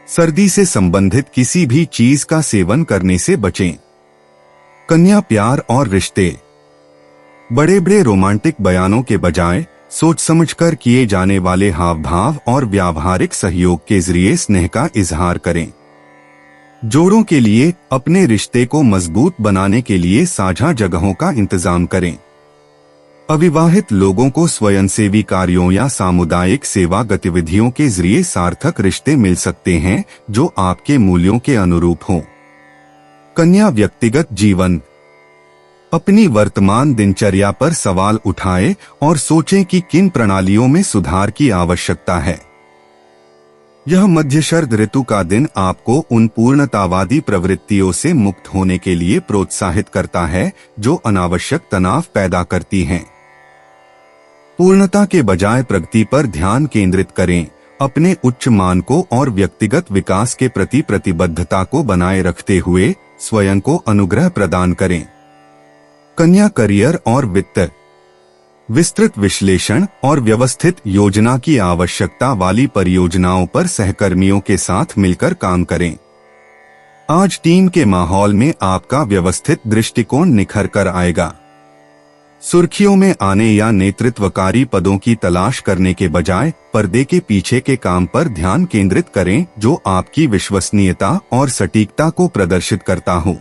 सर्दी से संबंधित किसी भी चीज का सेवन करने से बचें। कन्या प्यार और रिश्ते। बड़े बड़े रोमांटिक बयानों के बजाय सोच समझकर किए जाने वाले हाव भाव और व्यावहारिक सहयोग के जरिए स्नेह का इजहार करें। जोड़ों के लिए अपने रिश्ते को मजबूत बनाने के लिए साझा जगहों का इंतजाम करें। अविवाहित लोगों को स्वयंसेवी कार्यों या सामुदायिक सेवा गतिविधियों के जरिए सार्थक रिश्ते मिल सकते हैं जो आपके मूल्यों के अनुरूप हों। कन्या व्यक्तिगत जीवन। अपनी वर्तमान दिनचर्या पर सवाल उठाएं और सोचें कि किन प्रणालियों में सुधार की आवश्यकता है। यह मध्य शरद ऋतु का दिन आपको उन पूर्णतावादी प्रवृत्तियों से मुक्त होने के लिए प्रोत्साहित करता है जो अनावश्यक तनाव पैदा करती हैं। पूर्णता के बजाय प्रगति पर ध्यान केंद्रित करें अपने उच्च मान को और व्यक्तिगत विकास के प्रति प्रतिबद्धता को बनाए रखते हुए स्वयं को अनुग्रह प्रदान करें। कन्या करियर और वित्त। विस्तृत विश्लेषण और व्यवस्थित योजना की आवश्यकता वाली परियोजनाओं पर सहकर्मियों के साथ मिलकर काम करें। आज टीम के माहौल में आपका व्यवस्थित दृष्टिकोण निखर कर आएगा। सुर्खियों में आने या नेतृत्वकारी पदों की तलाश करने के बजाय पर्दे के पीछे के काम पर ध्यान केंद्रित करें जो आपकी विश्वसनीयता और सटीकता को प्रदर्शित करता हो।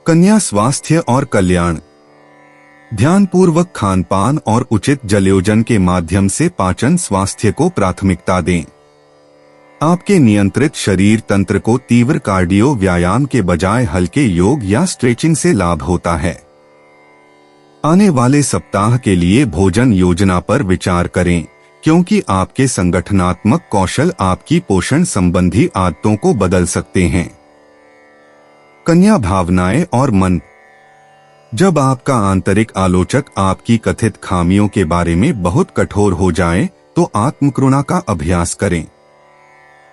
कन्या स्वास्थ्य और कल्याण। ध्यानपूर्वक खानपान और उचित जलयोजन के माध्यम से पाचन स्वास्थ्य को प्राथमिकता दें। आपके नियंत्रित शरीर तंत्र को तीव्र कार्डियो व्यायाम के बजाय हल्के योग या स्ट्रेचिंग से लाभ होता है। आने वाले सप्ताह के लिए भोजन योजना पर विचार करें क्योंकि आपके संगठनात्मक कौशल आपकी पोषण संबंधी आदतों को बदल सकते हैं। कन्या भावनाएं और मन। जब आपका आंतरिक आलोचक आपकी कथित खामियों के बारे में बहुत कठोर हो जाए तो आत्मकरुणा का अभ्यास करें।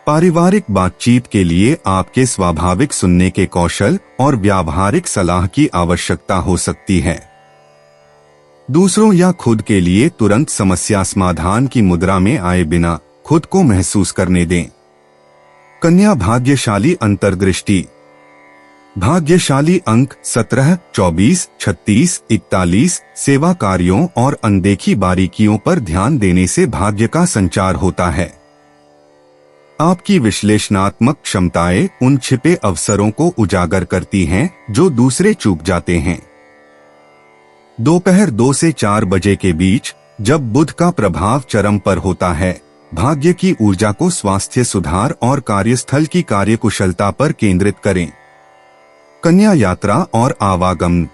पारिवारिक बातचीत के लिए आपके स्वाभाविक सुनने के कौशल और व्यावहारिक सलाह की आवश्यकता हो सकती है। दूसरों या खुद के लिए तुरंत समस्या समाधान की मुद्रा में आए बिना खुद को महसूस करने दें। कन्या भाग्यशाली अंतर्दृष्टि। भाग्यशाली अंक 17, 24, 36, 41 सेवा कार्यों और अनदेखी बारीकियों पर ध्यान देने से भाग्य का संचार होता है। आपकी विश्लेषणात्मक क्षमताएं उन छिपे अवसरों को उजागर करती हैं जो दूसरे चूक जाते हैं। दोपहर 2 से 4 बजे के बीच जब बुध का प्रभाव चरम पर होता है, भाग्य की ऊर्जा को स्वास्थ्य सुधार और कार्यस्थल की कार्यकुशलता पर केंद्रित करें। कन्या यात्रा और आवागमन।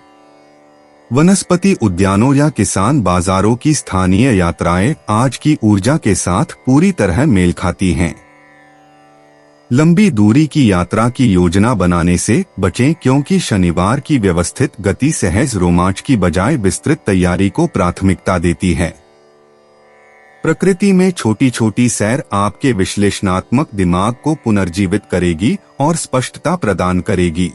वनस्पति उद्यानों या किसान बाजारों की स्थानीय यात्राएं आज की ऊर्जा के साथ पूरी तरह मेल खाती हैं। लंबी दूरी की यात्रा की योजना बनाने से बचें क्योंकि शनिवार की व्यवस्थित गति सहज रोमांच की बजाय विस्तृत तैयारी को प्राथमिकता देती है। प्रकृति में छोटी छोटी सैर आपके विश्लेषणात्मक दिमाग को पुनर्जीवित करेगी और स्पष्टता प्रदान करेगी।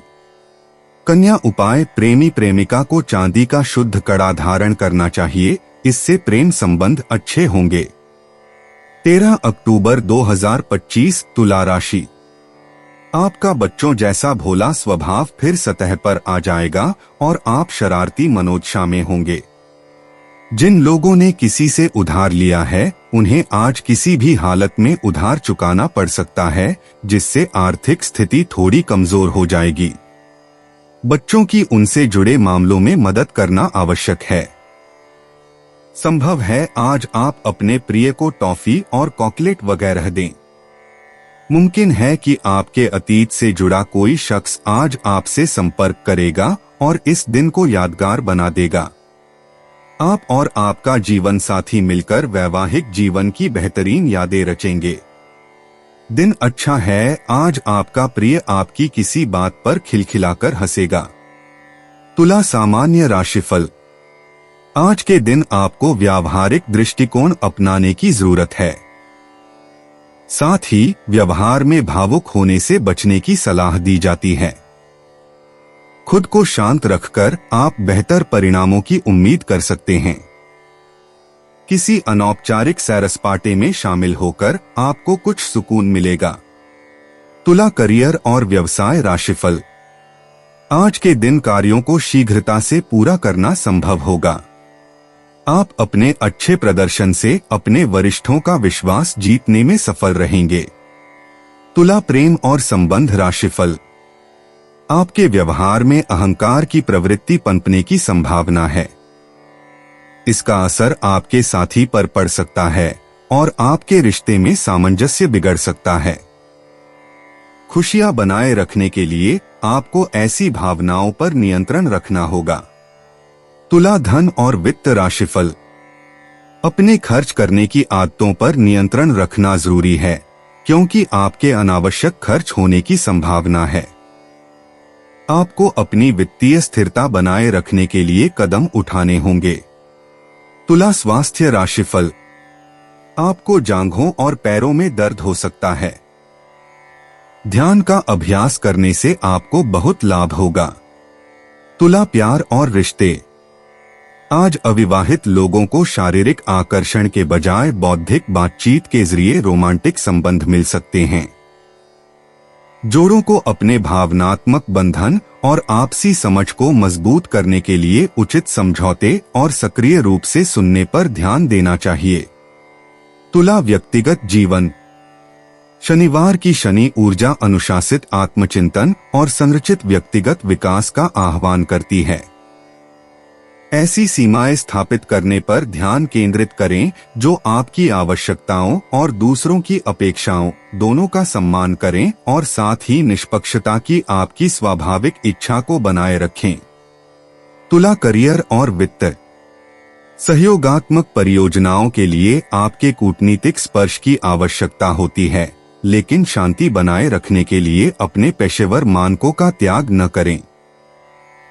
कन्या उपाय। प्रेमी प्रेमिका को चांदी का शुद्ध कड़ा धारण करना चाहिए, इससे प्रेम संबंध अच्छे होंगे। 13 अक्टूबर 2025 तुला राशि। आपका बच्चों जैसा भोला स्वभाव फिर सतह पर आ जाएगा और आप शरारती मनोदशा में होंगे। जिन लोगों ने किसी से उधार लिया है उन्हें आज किसी भी हालत में उधार चुकाना पड़ सकता है, जिससे आर्थिक स्थिति थोड़ी कमजोर हो जाएगी। बच्चों की उनसे जुड़े मामलों में मदद करना आवश्यक है। संभव है आज आप अपने प्रिय को टॉफी और चॉकलेट वगैरह दें। मुमकिन है कि आपके अतीत से जुड़ा कोई शख्स आज आपसे संपर्क करेगा और इस दिन को यादगार बना देगा। आप और आपका जीवन साथी मिलकर वैवाहिक जीवन की बेहतरीन यादें रचेंगे। दिन अच्छा है, आज आपका प्रिय आपकी किसी बात पर खिलखिलाकर हंसेगा। तुला सामान्य राशिफल। आज के दिन आपको व्यावहारिक दृष्टिकोण अपनाने की जरूरत है। साथ ही व्यवहार में भावुक होने से बचने की सलाह दी जाती है। खुद को शांत रखकर आप बेहतर परिणामों की उम्मीद कर सकते हैं। किसी अनौपचारिक सैर सपाटे में शामिल होकर आपको कुछ सुकून मिलेगा। तुला करियर और व्यवसाय राशिफल। आज के दिन कार्यों को शीघ्रता से पूरा करना संभव होगा। आप अपने अच्छे प्रदर्शन से अपने वरिष्ठों का विश्वास जीतने में सफल रहेंगे। तुला प्रेम और संबंध राशिफल। आपके व्यवहार में अहंकार की प्रवृत्ति पनपने की संभावना है। इसका असर आपके साथी पर पड़ सकता है और आपके रिश्ते में सामंजस्य बिगड़ सकता है। खुशियां बनाए रखने के लिए आपको ऐसी भावनाओं पर नियंत्रण रखना होगा। तुला धन और वित्त राशिफल। अपने खर्च करने की आदतों पर नियंत्रण रखना जरूरी है क्योंकि आपके अनावश्यक खर्च होने की संभावना है। आपको अपनी वित्तीय स्थिरता बनाए रखने के लिए कदम उठाने होंगे। तुला स्वास्थ्य राशिफल। आपको जांघों और पैरों में दर्द हो सकता है। ध्यान का अभ्यास करने से आपको बहुत लाभ होगा। तुला, प्यार और रिश्ते। आज अविवाहित लोगों को शारीरिक आकर्षण के बजाय बौद्धिक बातचीत के जरिए रोमांटिक संबंध मिल सकते हैं। जोड़ों को अपने भावनात्मक बंधन और आपसी समझ को मजबूत करने के लिए उचित समझौते और सक्रिय रूप से सुनने पर ध्यान देना चाहिए। तुला, व्यक्तिगत जीवन। शनिवार की शनि ऊर्जा अनुशासित आत्मचिंतन और संरचित व्यक्तिगत विकास का आह्वान करती है। ऐसी सीमाएं स्थापित करने पर ध्यान केंद्रित करें जो आपकी आवश्यकताओं और दूसरों की अपेक्षाओं दोनों का सम्मान करें और साथ ही निष्पक्षता की आपकी स्वाभाविक इच्छा को बनाए रखें। तुला, करियर और वित्त। सहयोगात्मक परियोजनाओं के लिए आपके कूटनीतिक स्पर्श की आवश्यकता होती है, लेकिन शांति बनाए रखने के लिए अपने पेशेवर मानकों का त्याग न करें।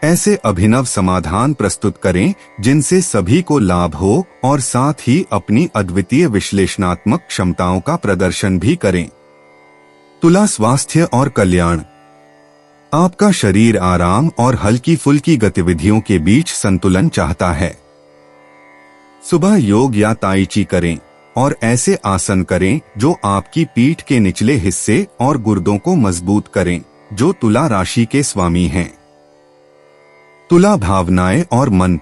ऐसे अभिनव समाधान प्रस्तुत करें जिनसे सभी को लाभ हो और साथ ही अपनी अद्वितीय विश्लेषणात्मक क्षमताओं का प्रदर्शन भी करें। तुला, स्वास्थ्य और कल्याण। आपका शरीर आराम और हल्की फुल्की गतिविधियों के बीच संतुलन चाहता है। सुबह योग या ताई ची करें और ऐसे आसन करें जो आपकी पीठ के निचले हिस्से और गुर्दों को मजबूत करें, जो तुला राशि के स्वामी हैं। तुला, भावनाएं और मन।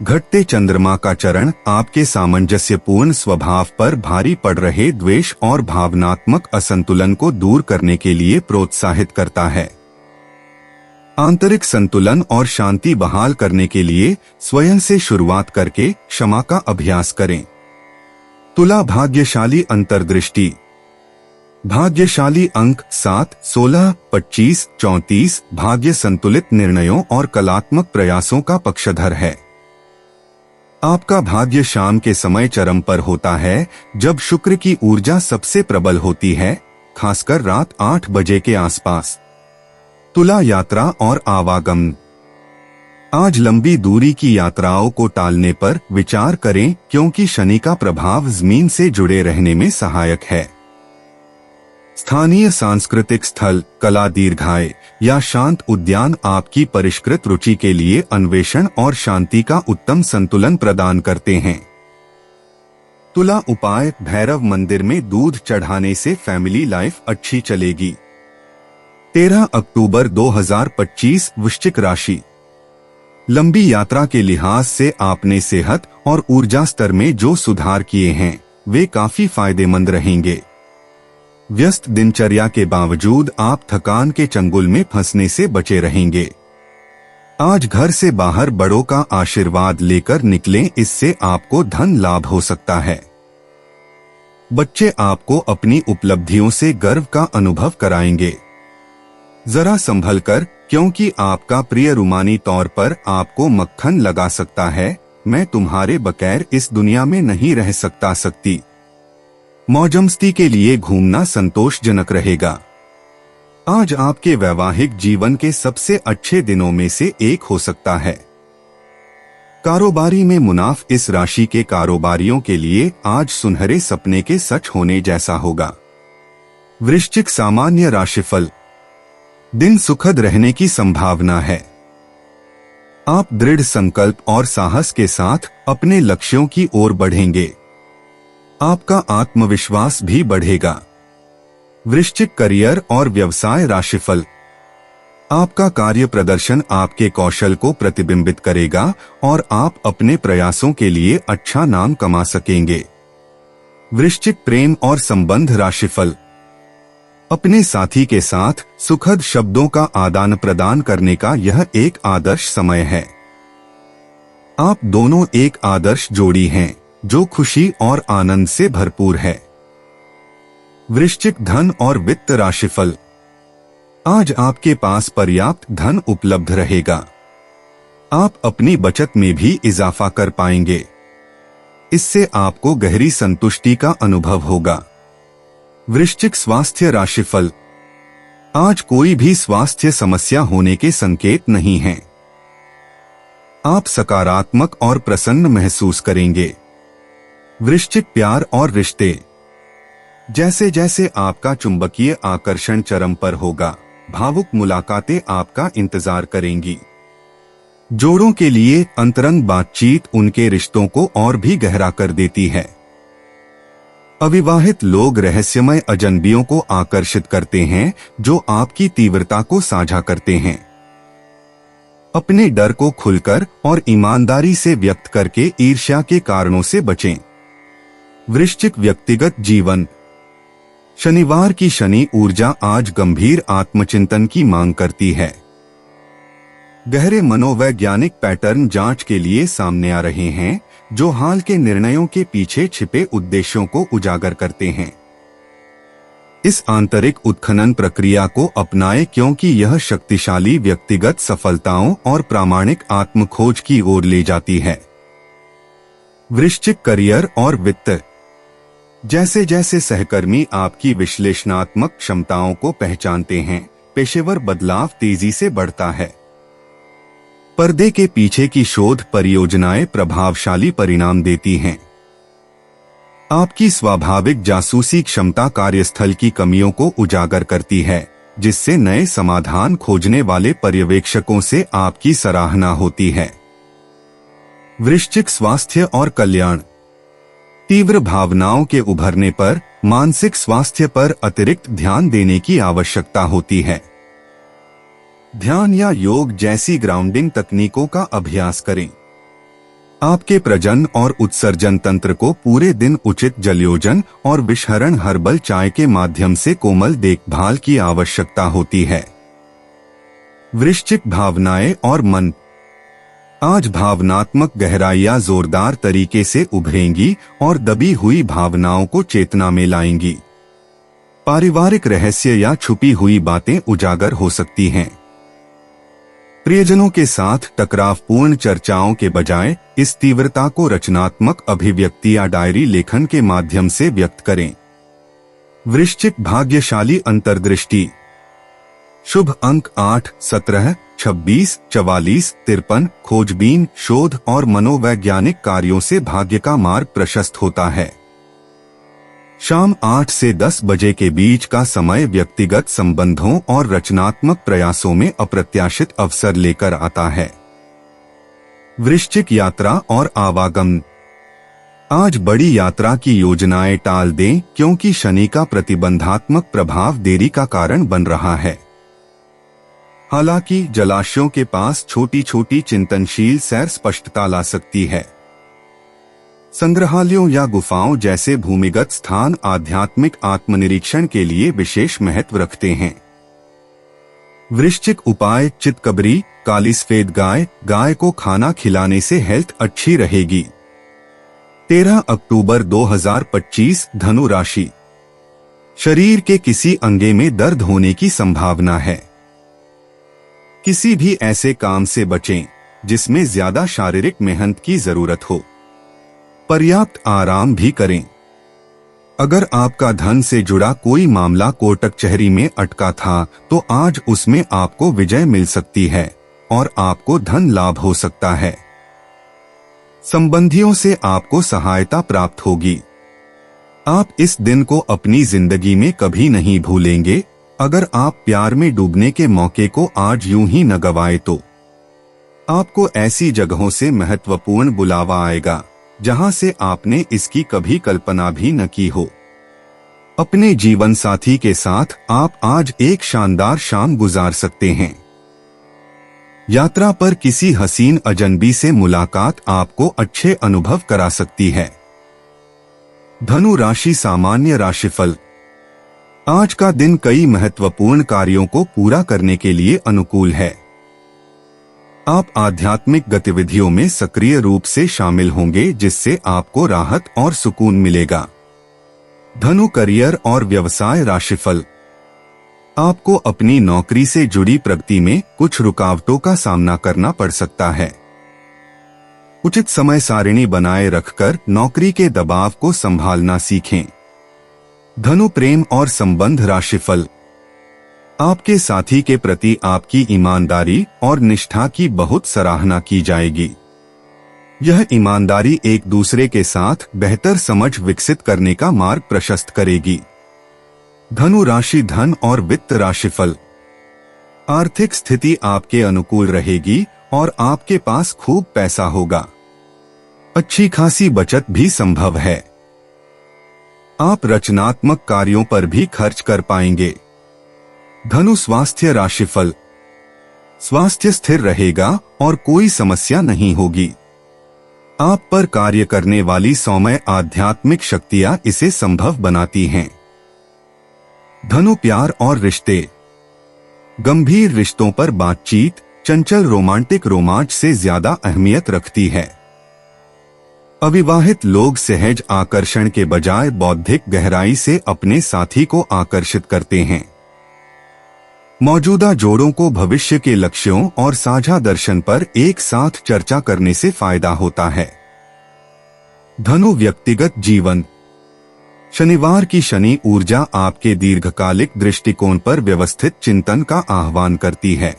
घटते चंद्रमा का चरण आपके सामंजस्यपूर्ण स्वभाव पर भारी पड़ रहे द्वेष और भावनात्मक असंतुलन को दूर करने के लिए प्रोत्साहित करता है। आंतरिक संतुलन और शांति बहाल करने के लिए स्वयं से शुरुआत करके क्षमा का अभ्यास करें। तुला, भाग्यशाली अंतर्दृष्टि। भाग्यशाली अंक 7, 16, 25, 34 भाग्य संतुलित निर्णयों और कलात्मक प्रयासों का पक्षधर है। आपका भाग्य शाम के समय चरम पर होता है, जब शुक्र की ऊर्जा सबसे प्रबल होती है, खासकर रात 8 बजे के आसपास। तुला, यात्रा और आवागमन। आज लंबी दूरी की यात्राओं को टालने पर विचार करें क्योंकि शनि का प्रभाव जमीन से जुड़े रहने में सहायक है। स्थानीय सांस्कृतिक स्थल, कला दीर्घाय या शांत उद्यान आपकी परिष्कृत रुचि के लिए अन्वेषण और शांति का उत्तम संतुलन प्रदान करते हैं। तुला, उपाय। भैरव मंदिर में दूध चढ़ाने से फैमिली लाइफ अच्छी चलेगी। 13 अक्टूबर 2025, वृश्चिक राशि। लंबी यात्रा के लिहाज से आपने सेहत और ऊर्जा स्तर में जो सुधार किए हैं वे काफी फायदेमंद रहेंगे। व्यस्त दिनचर्या के बावजूद आप थकान के चंगुल में फंसने से बचे रहेंगे। आज घर से बाहर बड़ों का आशीर्वाद लेकर निकलें, इससे आपको धन लाभ हो सकता है। बच्चे आपको अपनी उपलब्धियों से गर्व का अनुभव कराएंगे। जरा संभल कर, क्योंकि आपका प्रिय रूमानी तौर पर आपको मक्खन लगा सकता है, मैं तुम्हारे बगैर इस दुनिया में नहीं रह सकती। मौजमस्ती के लिए घूमना संतोषजनक रहेगा। आज आपके वैवाहिक जीवन के सबसे अच्छे दिनों में से एक हो सकता है। कारोबारी में मुनाफ। इस राशि के कारोबारियों के लिए आज सुनहरे सपने के सच होने जैसा होगा। वृश्चिक, सामान्य राशिफल। दिन सुखद रहने की संभावना है। आप दृढ़ संकल्प और साहस के साथ अपने लक्ष्यों की ओर बढ़ेंगे। आपका आत्मविश्वास भी बढ़ेगा। वृश्चिक, करियर और व्यवसाय राशिफल। आपका कार्य प्रदर्शन आपके कौशल को प्रतिबिंबित करेगा और आप अपने प्रयासों के लिए अच्छा नाम कमा सकेंगे। वृश्चिक, प्रेम और संबंध राशिफल। अपने साथी के साथ सुखद शब्दों का आदान प्रदान करने का यह एक आदर्श समय है। आप दोनों एक आदर्श जोड़ी हैं जो खुशी और आनंद से भरपूर है। वृश्चिक, धन और वित्त राशिफल। आज आपके पास पर्याप्त धन उपलब्ध रहेगा। आप अपनी बचत में भी इजाफा कर पाएंगे। इससे आपको गहरी संतुष्टि का अनुभव होगा। वृश्चिक, स्वास्थ्य राशिफल। आज कोई भी स्वास्थ्य समस्या होने के संकेत नहीं हैं। आप सकारात्मक और प्रसन्न महसूस करेंगे। वृश्चिक प्यार और रिश्ते। जैसे जैसे आपका चुंबकीय आकर्षण चरम पर होगा, भावुक मुलाकातें आपका इंतजार करेंगी। जोड़ों के लिए अंतरंग बातचीत उनके रिश्तों को और भी गहरा कर देती है। अविवाहित लोग रहस्यमय अजनबियों को आकर्षित करते हैं जो आपकी तीव्रता को साझा करते हैं। अपने डर को खुलकर और ईमानदारी से व्यक्त करके ईर्ष्या के कारणों से बचें। वृश्चिक व्यक्तिगत जीवन। शनिवार की शनि ऊर्जा आज गंभीर आत्मचिंतन की मांग करती है। गहरे मनोवैज्ञानिक पैटर्न जांच के लिए सामने आ रहे हैं जो हाल के निर्णयों के पीछे छिपे उद्देश्यों को उजागर करते हैं। इस आंतरिक उत्खनन प्रक्रिया को अपनाएं क्योंकि यह शक्तिशाली व्यक्तिगत सफलताओं और प्रामाणिक आत्मखोज की ओर ले जाती है। वृश्चिक करियर और वित्त। जैसे जैसे सहकर्मी आपकी विश्लेषणात्मक क्षमताओं को पहचानते हैं, पेशेवर बदलाव तेजी से बढ़ता है। पर्दे के पीछे की शोध परियोजनाएं प्रभावशाली परिणाम देती हैं। आपकी स्वाभाविक जासूसी क्षमता कार्यस्थल की कमियों को उजागर करती है, जिससे नए समाधान खोजने वाले पर्यवेक्षकों से आपकी सराहना होती है। वृश्चिक स्वास्थ्य और कल्याण। तीव्र भावनाओं के उभरने पर मानसिक स्वास्थ्य पर अतिरिक्त ध्यान देने की आवश्यकता होती है। ध्यान या योग जैसी ग्राउंडिंग तकनीकों का अभ्यास करें। आपके प्रजनन और उत्सर्जन तंत्र को पूरे दिन उचित जलयोजन और विषहरण हर्बल चाय के माध्यम से कोमल देखभाल की आवश्यकता होती है। वृश्चिक भावनाएं और मन। आज भावनात्मक गहराइयां जोरदार तरीके से उभरेंगी और दबी हुई भावनाओं को चेतना में लाएंगी। पारिवारिक रहस्य या छुपी हुई बातें उजागर हो सकती हैं। प्रियजनों के साथ टकरावपूर्ण चर्चाओं के बजाय इस तीव्रता को रचनात्मक अभिव्यक्ति या डायरी लेखन के माध्यम से व्यक्त करें। वृश्चिक भाग्यशाली अंतर्दृष्टि। शुभ अंक 8, 17, 26, 44, 53। खोजबीन, शोध और मनोवैज्ञानिक कार्यों से भाग्य का मार्ग प्रशस्त होता है। शाम 8 से 10 बजे के बीच का समय व्यक्तिगत संबंधों और रचनात्मक प्रयासों में अप्रत्याशित अवसर लेकर आता है। वृश्चिक यात्रा और आवागमन। आज बड़ी यात्रा की योजनाएं टाल दें क्योंकि शनि का प्रतिबंधात्मक प्रभाव देरी का कारण बन रहा है। हालांकि जलाशयों के पास छोटी छोटी चिंतनशील सैर स्पष्टता ला सकती है। संग्रहालयों या गुफाओं जैसे भूमिगत स्थान आध्यात्मिक आत्मनिरीक्षण के लिए विशेष महत्व रखते हैं। वृश्चिक उपाय, चितकबरी, काली सफेद गाय। गाय को खाना खिलाने से हेल्थ अच्छी रहेगी। 13 अक्टूबर 2025। धनु राशि। शरीर के किसी अंगे में दर्द होने की संभावना है। किसी भी ऐसे काम से बचें जिसमें ज्यादा शारीरिक मेहनत की जरूरत हो। पर्याप्त आराम भी करें। अगर आपका धन से जुड़ा कोई मामला कोर्ट कचहरी में अटका था तो आज उसमें आपको विजय मिल सकती है और आपको धन लाभ हो सकता है। संबंधियों से आपको सहायता प्राप्त होगी। आप इस दिन को अपनी जिंदगी में कभी नहीं भूलेंगे। अगर आप प्यार में डूबने के मौके को आज यूं ही न गवाए तो आपको ऐसी जगहों से महत्वपूर्ण बुलावा आएगा जहां से आपने इसकी कभी कल्पना भी न की हो। अपने जीवन साथी के साथ आप आज एक शानदार शाम गुजार सकते हैं। यात्रा पर किसी हसीन अजनबी से मुलाकात आपको अच्छे अनुभव करा सकती है। धनु राशि सामान्य राशिफल। आज का दिन कई महत्वपूर्ण कार्यों को पूरा करने के लिए अनुकूल है। आप आध्यात्मिक गतिविधियों में सक्रिय रूप से शामिल होंगे जिससे आपको राहत और सुकून मिलेगा। धनु करियर और व्यवसाय राशिफल। आपको अपनी नौकरी से जुड़ी प्रगति में कुछ रुकावटों का सामना करना पड़ सकता है। उचित समय सारिणी बनाए रखकर नौकरी के दबाव को संभालना सीखें। धनु प्रेम और संबंध राशिफल। आपके साथी के प्रति आपकी ईमानदारी और निष्ठा की बहुत सराहना की जाएगी। यह ईमानदारी एक दूसरे के साथ बेहतर समझ विकसित करने का मार्ग प्रशस्त करेगी। धनु राशि धन और वित्त राशिफल। आर्थिक स्थिति आपके अनुकूल रहेगी और आपके पास खूब पैसा होगा। अच्छी खासी बचत भी संभव है। आप रचनात्मक कार्यों पर भी खर्च कर पाएंगे। धनु स्वास्थ्य राशिफल। स्वास्थ्य स्थिर रहेगा और कोई समस्या नहीं होगी। आप पर कार्य करने वाली सौम्य आध्यात्मिक शक्तियां इसे संभव बनाती हैं। धनु प्यार और रिश्ते। गंभीर रिश्तों पर बातचीत चंचल रोमांटिक रोमांच से ज्यादा अहमियत रखती है। अविवाहित लोग सहज आकर्षण के बजाय बौद्धिक गहराई से अपने साथी को आकर्षित करते हैं। मौजूदा जोड़ों को भविष्य के लक्ष्यों और साझा दर्शन पर एक साथ चर्चा करने से फायदा होता है। धनु व्यक्तिगत जीवन। शनिवार की शनि ऊर्जा आपके दीर्घकालिक दृष्टिकोण पर व्यवस्थित चिंतन का आह्वान करती है।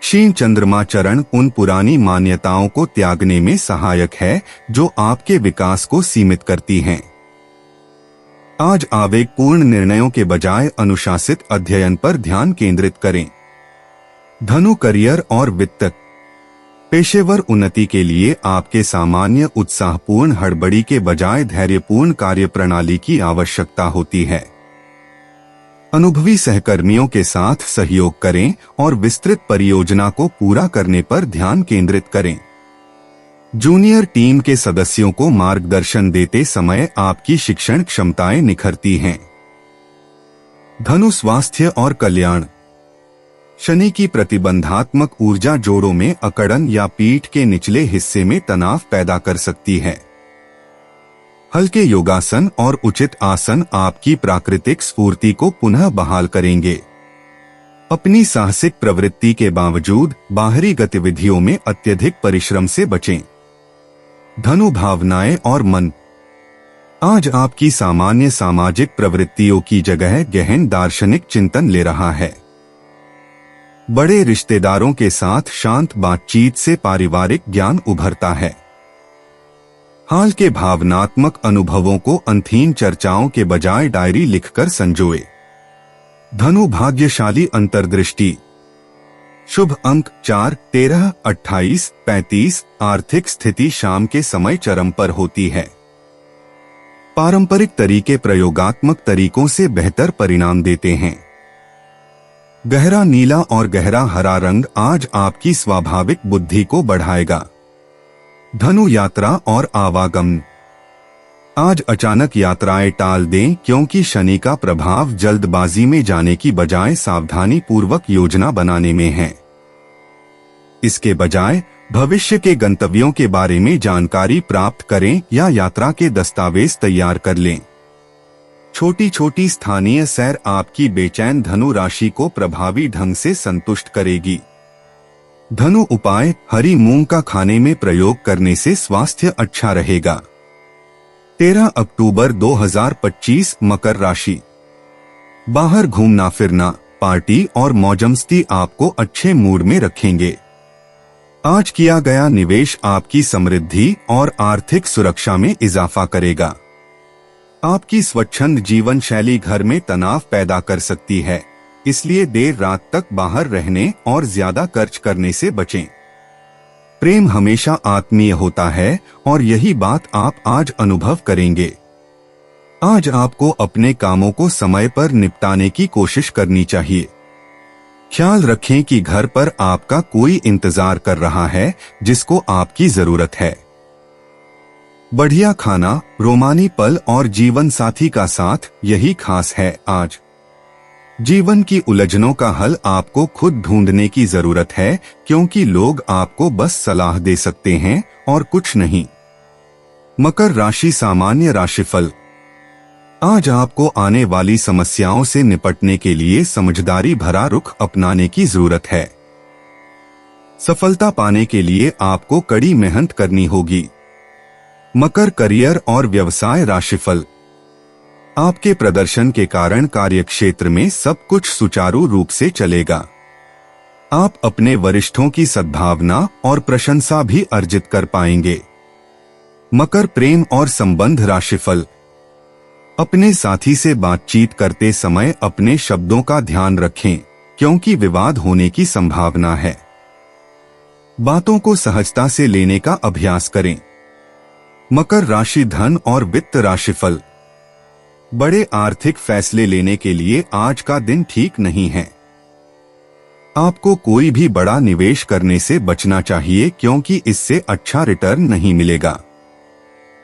क्षीण चंद्रमा चरण उन पुरानी मान्यताओं को त्यागने में सहायक है जो आपके विकास को सीमित करती हैं। आज आवेगपूर्ण निर्णयों के बजाय अनुशासित अध्ययन पर ध्यान केंद्रित करें। धनु करियर और वित्त। पेशेवर उन्नति के लिए आपके सामान्य उत्साहपूर्ण हड़बड़ी के बजाय धैर्यपूर्ण कार्यप्रणाली की आवश्यकता होती है। अनुभवी सहकर्मियों के साथ सहयोग करें और विस्तृत परियोजना को पूरा करने पर ध्यान केंद्रित करें। जूनियर टीम के सदस्यों को मार्गदर्शन देते समय आपकी शिक्षण क्षमताएं निखरती हैं। धनु स्वास्थ्य और कल्याण। शनि की प्रतिबंधात्मक ऊर्जा जोड़ों में अकड़न या पीठ के निचले हिस्से में तनाव पैदा कर सकती है। हल्के योगासन और उचित आसन आपकी प्राकृतिक स्फूर्ति को पुनः बहाल करेंगे। अपनी साहसिक प्रवृत्ति के बावजूद बाहरी गतिविधियों में अत्यधिक परिश्रम से बचें। धनु भावनाएं और मन। आज आपकी सामान्य सामाजिक प्रवृत्तियों की जगह गहन दार्शनिक चिंतन ले रहा है। बड़े रिश्तेदारों के साथ शांत बातचीत से पारिवारिक ज्ञान उभरता है। हाल के भावनात्मक अनुभवों को अंतहीन चर्चाओं के बजाय डायरी लिखकर संजोए। धनु भाग्यशाली अंतर्दृष्टि। शुभ अंक 4, 13, 28, 35। आर्थिक स्थिति शाम के समय चरम पर होती है। पारंपरिक तरीके प्रयोगात्मक तरीकों से बेहतर परिणाम देते हैं। गहरा नीला और गहरा हरा रंग आज आपकी स्वाभाविक बुद्धि को बढ़ाएगा। धनु यात्रा और आवागमन। आज अचानक यात्राएं टाल दें क्योंकि शनि का प्रभाव जल्दबाजी में जाने की बजाय सावधानी पूर्वक योजना बनाने में है। इसके बजाय भविष्य के गंतव्यों के बारे में जानकारी प्राप्त करें या यात्रा के दस्तावेज तैयार कर लें। छोटी छोटी स्थानीय सैर आपकी बेचैन धनु राशि को प्रभावी ढंग से संतुष्ट करेगी। धनु उपाय। हरी मूंग का खाने में प्रयोग करने से स्वास्थ्य अच्छा रहेगा। 13 अक्टूबर 2025 मकर राशि। बाहर घूमना फिरना, पार्टी और मौजमस्ती आपको अच्छे मूड में रखेंगे। आज किया गया निवेश आपकी समृद्धि और आर्थिक सुरक्षा में इजाफा करेगा। आपकी स्वच्छंद जीवन शैली घर में तनाव पैदा कर सकती है, इसलिए देर रात तक बाहर रहने और ज्यादा खर्च करने से बचें। प्रेम हमेशा आत्मीय होता है और यही बात आप आज अनुभव करेंगे। आज आपको अपने कामों को समय पर निपटाने की कोशिश करनी चाहिए। ख्याल रखें कि घर पर आपका कोई इंतजार कर रहा है जिसको आपकी जरूरत है। बढ़िया खाना, रोमानी पल और जीवन साथी का साथ यही खास है आज। जीवन की उलझनों का हल आपको खुद ढूंढने की जरूरत है क्योंकि लोग आपको बस सलाह दे सकते हैं और कुछ नहीं। मकर राशि सामान्य राशिफल। आज आपको आने वाली समस्याओं से निपटने के लिए समझदारी भरा रुख अपनाने की जरूरत है। सफलता पाने के लिए आपको कड़ी मेहनत करनी होगी। मकर करियर और व्यवसाय राशिफल। आपके प्रदर्शन के कारण कार्यक्षेत्र में सब कुछ सुचारू रूप से चलेगा। आप अपने वरिष्ठों की सद्भावना और प्रशंसा भी अर्जित कर पाएंगे। मकर प्रेम और संबंध राशिफल। अपने साथी से बातचीत करते समय अपने शब्दों का ध्यान रखें, क्योंकि विवाद होने की संभावना है। बातों को सहजता से लेने का अभ्यास करें। मकर राशि धन और वित्त राशिफल। बड़े आर्थिक फैसले लेने के लिए आज का दिन ठीक नहीं है। आपको कोई भी बड़ा निवेश करने से बचना चाहिए, क्योंकि इससे अच्छा रिटर्न नहीं मिलेगा।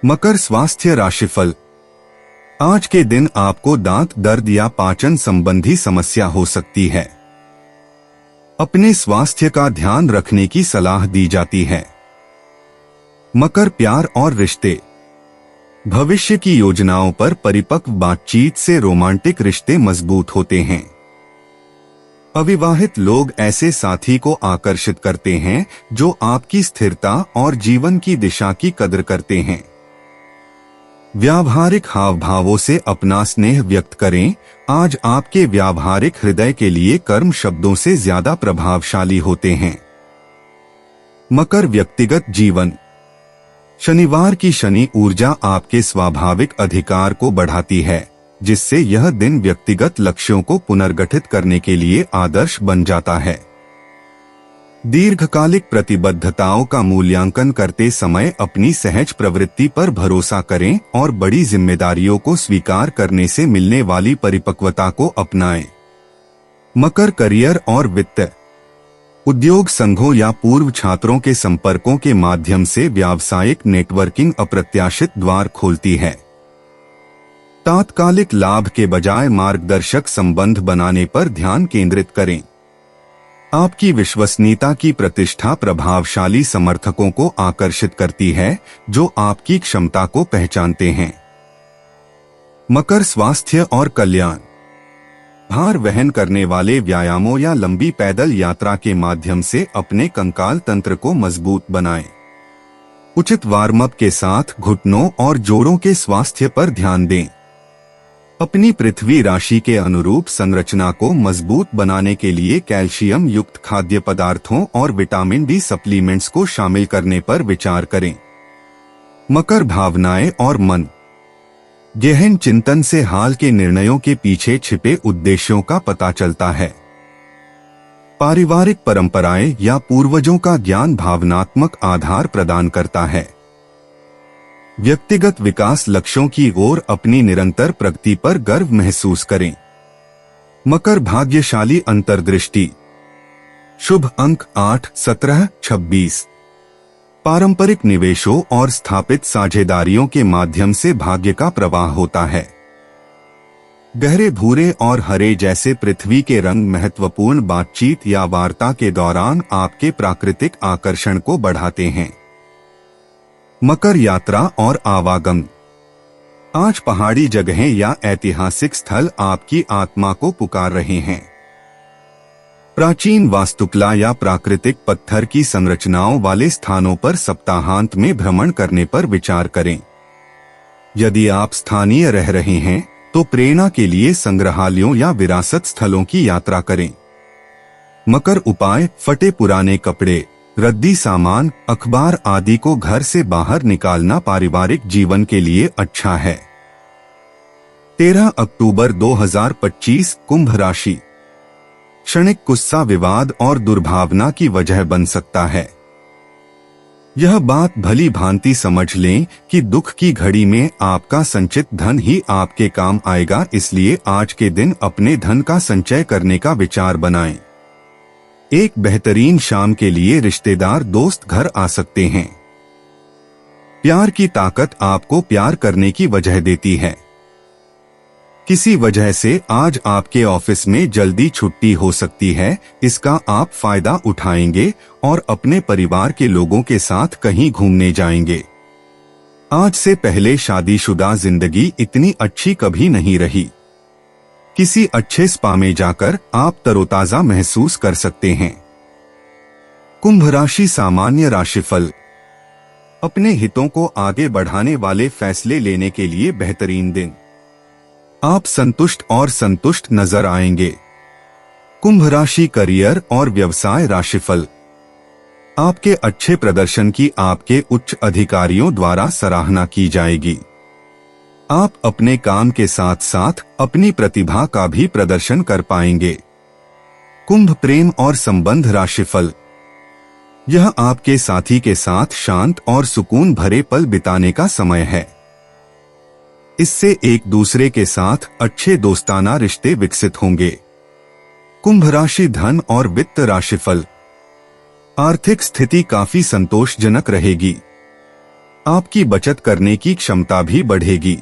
मकर स्वास्थ्य राशिफल। आज के दिन आपको दांत दर्द या पाचन संबंधी समस्या हो सकती है। अपने स्वास्थ्य का ध्यान रखने की सलाह दी जाती है। मकर प्यार और रिश्ते। भविष्य की योजनाओं पर परिपक्व बातचीत से रोमांटिक रिश्ते मजबूत होते हैं। अविवाहित लोग ऐसे साथी को आकर्षित करते हैं जो आपकी स्थिरता और जीवन की दिशा की कदर करते हैं। व्यावहारिक हाव भावों से अपना स्नेह व्यक्त करें। आज आपके व्यावहारिक हृदय के लिए कर्म शब्दों से ज्यादा प्रभावशाली होते हैं। मकर व्यक्तिगत जीवन। शनिवार की शनि ऊर्जा आपके स्वाभाविक अधिकार को बढ़ाती है, जिससे यह दिन व्यक्तिगत लक्ष्यों को पुनर्गठित करने के लिए आदर्श बन जाता है। दीर्घकालिक प्रतिबद्धताओं का मूल्यांकन करते समय अपनी सहज प्रवृत्ति पर भरोसा करें और बड़ी जिम्मेदारियों को स्वीकार करने से मिलने वाली परिपक्वता को अपनाएं। मकर करियर और वित्त। उद्योग संघों या पूर्व छात्रों के संपर्कों के माध्यम से व्यावसायिक नेटवर्किंग अप्रत्याशित द्वार खोलती है। तात्कालिक लाभ के बजाय मार्गदर्शक संबंध बनाने पर ध्यान केंद्रित करें। आपकी विश्वसनीयता की प्रतिष्ठा प्रभावशाली समर्थकों को आकर्षित करती है, जो आपकी क्षमता को पहचानते हैं। मकर स्वास्थ्य और कल्याण। भार वहन करने वाले व्यायामों या लंबी पैदल यात्रा के माध्यम से अपने कंकाल तंत्र को मजबूत बनाएं। उचित वार्म अप के साथ घुटनों और जोड़ों के स्वास्थ्य पर ध्यान दें। अपनी पृथ्वी राशि के अनुरूप संरचना को मजबूत बनाने के लिए कैल्शियम युक्त खाद्य पदार्थों और विटामिन डी सप्लीमेंट्स को शामिल करने पर विचार करें। मकर भावनाएं और मन। गहन चिंतन से हाल के निर्णयों के पीछे छिपे उद्देश्यों का पता चलता है। पारिवारिक परंपराएं या पूर्वजों का ज्ञान भावनात्मक आधार प्रदान करता है। व्यक्तिगत विकास लक्ष्यों की ओर अपनी निरंतर प्रगति पर गर्व महसूस करें। मकर भाग्यशाली अंतर्दृष्टि। शुभ अंक 8, 17, 26। पारंपरिक निवेशों और स्थापित साझेदारियों के माध्यम से भाग्य का प्रवाह होता है। गहरे भूरे और हरे जैसे पृथ्वी के रंग महत्वपूर्ण बातचीत या वार्ता के दौरान आपके प्राकृतिक आकर्षण को बढ़ाते हैं। मकर यात्रा और आवागम। आज पहाड़ी जगहें या ऐतिहासिक स्थल आपकी आत्मा को पुकार रहे हैं। प्राचीन वास्तुकला या प्राकृतिक पत्थर की संरचनाओं वाले स्थानों पर सप्ताहांत में भ्रमण करने पर विचार करें। यदि आप स्थानीय रह रहे हैं तो प्रेरणा के लिए संग्रहालयों या विरासत स्थलों की यात्रा करें। मकर उपाय। फटे पुराने कपड़े, रद्दी सामान, अखबार आदि को घर से बाहर निकालना पारिवारिक जीवन के लिए अच्छा है। 13 अक्टूबर 2025 कुंभ राशि। क्षणिक गुस्सा विवाद और दुर्भावना की वजह बन सकता है। यह बात भली भांति समझ लें कि दुख की घड़ी में आपका संचित धन ही आपके काम आएगा, इसलिए आज के दिन अपने धन का संचय करने का विचार बनाएं। एक बेहतरीन शाम के लिए रिश्तेदार दोस्त घर आ सकते हैं। प्यार की ताकत आपको प्यार करने की वजह देती है। किसी वजह से आज आपके ऑफिस में जल्दी छुट्टी हो सकती है, इसका आप फायदा उठाएंगे और अपने परिवार के लोगों के साथ कहीं घूमने जाएंगे। आज से पहले शादीशुदा जिंदगी इतनी अच्छी कभी नहीं रही। किसी अच्छे स्पा में जाकर आप तरोताजा महसूस कर सकते हैं। कुंभ राशि सामान्य राशिफल। अपने हितों को आगे बढ़ाने वाले फैसले लेने के लिए बेहतरीन दिन। आप संतुष्ट और संतुष्ट नजर आएंगे। कुंभ राशि करियर और व्यवसाय राशिफल। आपके अच्छे प्रदर्शन की आपके उच्च अधिकारियों द्वारा सराहना की जाएगी। आप अपने काम के साथ साथ अपनी प्रतिभा का भी प्रदर्शन कर पाएंगे। कुंभ प्रेम और संबंध राशिफल। यह आपके साथी के साथ शांत और सुकून भरे पल बिताने का समय है। इससे एक दूसरे के साथ अच्छे दोस्ताना रिश्ते विकसित होंगे। कुंभ राशि धन और वित्त राशिफल। आर्थिक स्थिति काफी संतोषजनक रहेगी। आपकी बचत करने की क्षमता भी बढ़ेगी।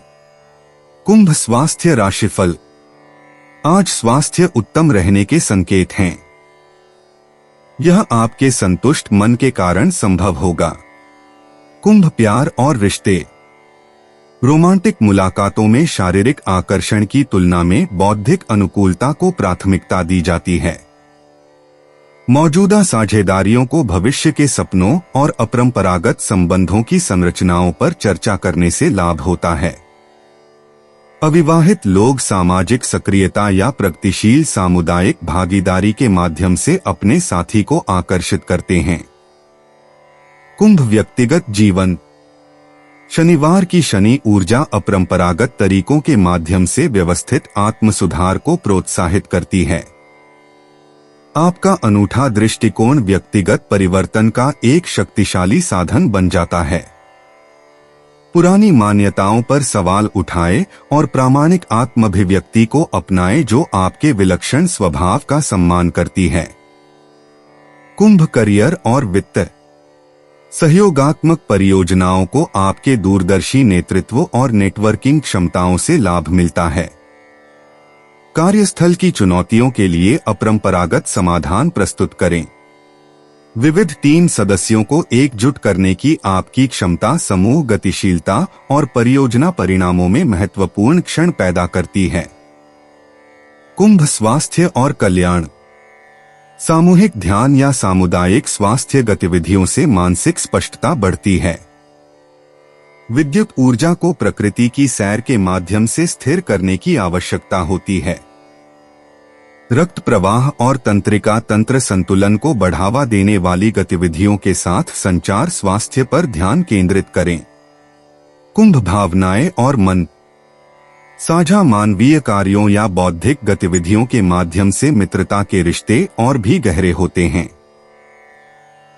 कुंभ स्वास्थ्य राशिफल। आज स्वास्थ्य उत्तम रहने के संकेत हैं। यह आपके संतुष्ट मन के कारण संभव होगा। कुंभ प्यार और रिश्ते। रोमांटिक मुलाकातों में शारीरिक आकर्षण की तुलना में बौद्धिक अनुकूलता को प्राथमिकता दी जाती है। मौजूदा साझेदारियों को भविष्य के सपनों और अपरंपरागत संबंधों की संरचनाओं पर चर्चा करने से लाभ होता है। अविवाहित लोग सामाजिक सक्रियता या प्रगतिशील सामुदायिक भागीदारी के माध्यम से अपने साथी को आकर्षित करते हैं। कुंभ व्यक्तिगत जीवन। शनिवार की शनि ऊर्जा अपरंपरागत तरीकों के माध्यम से व्यवस्थित आत्म सुधार को प्रोत्साहित करती है। आपका अनूठा दृष्टिकोण व्यक्तिगत परिवर्तन का एक शक्तिशाली साधन बन जाता है। पुरानी मान्यताओं पर सवाल उठाए और प्रामाणिक आत्माभिव्यक्ति को अपनाएं जो आपके विलक्षण स्वभाव का सम्मान करती है। कुंभ करियर और वित्त। सहयोगात्मक परियोजनाओं को आपके दूरदर्शी नेतृत्व और नेटवर्किंग क्षमताओं से लाभ मिलता है। कार्यस्थल की चुनौतियों के लिए अपरंपरागत समाधान प्रस्तुत करें। विविध टीम सदस्यों को एकजुट करने की आपकी क्षमता समूह गतिशीलता और परियोजना परिणामों में महत्वपूर्ण क्षण पैदा करती है। कुंभ स्वास्थ्य और कल्याण। सामूहिक ध्यान या सामुदायिक स्वास्थ्य गतिविधियों से मानसिक स्पष्टता बढ़ती है। विद्युत ऊर्जा को प्रकृति की सैर के माध्यम से स्थिर करने की आवश्यकता होती है। रक्त प्रवाह और तंत्रिका तंत्र संतुलन को बढ़ावा देने वाली गतिविधियों के साथ संचार स्वास्थ्य पर ध्यान केंद्रित करें। कुंभ भावनाएं और मन। साझा मानवीय कार्यों या बौद्धिक गतिविधियों के माध्यम से मित्रता के रिश्ते और भी गहरे होते हैं।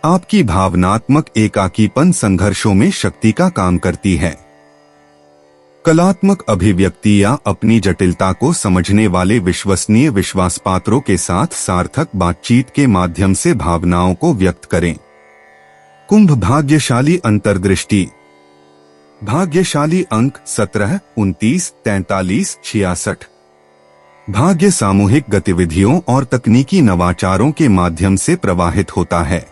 आपकी भावनात्मक एकाकीपन संघर्षों में शक्ति का काम करती है। कलात्मक अभिव्यक्ति या अपनी जटिलता को समझने वाले विश्वसनीय विश्वासपात्रों के साथ सार्थक बातचीत के माध्यम से भावनाओं को व्यक्त करें। कुंभ भाग्यशाली अंतर्दृष्टि। भाग्यशाली अंक 17, 29, 43, 66। भाग्य सामूहिक गतिविधियों और तकनीकी नवाचारों के माध्यम से प्रवाहित होता है।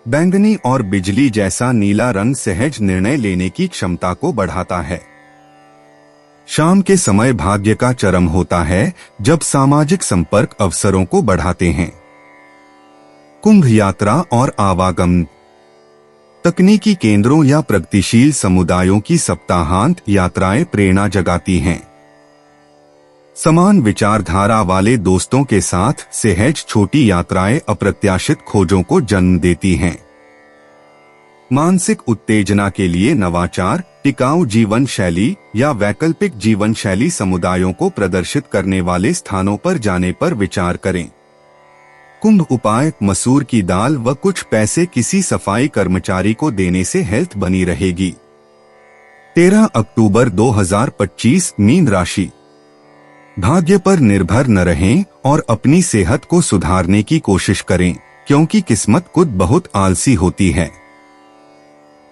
बैंगनी और बिजली जैसा नीला रंग सहज निर्णय लेने की क्षमता को बढ़ाता है। शाम के समय भाग्य का चरम होता है जब सामाजिक संपर्क अवसरों को बढ़ाते हैं। कुंभ यात्रा और आवागमन। तकनीकी केंद्रों या प्रगतिशील समुदायों की सप्ताहांत यात्राएं प्रेरणा जगाती हैं। समान विचारधारा वाले दोस्तों के साथ सहज छोटी यात्राएं अप्रत्याशित खोजों को जन्म देती हैं। मानसिक उत्तेजना के लिए नवाचार, टिकाऊ जीवन शैली या वैकल्पिक जीवन शैली समुदायों को प्रदर्शित करने वाले स्थानों पर जाने पर विचार करें। कुंभ उपाय। मसूर की दाल व कुछ पैसे किसी सफाई कर्मचारी को देने से हेल्थ बनी रहेगी। 13 अक्टूबर 2025। मीन राशि। भाग्य पर निर्भर न रहें और अपनी सेहत को सुधारने की कोशिश करें क्योंकि किस्मत खुद बहुत आलसी होती है।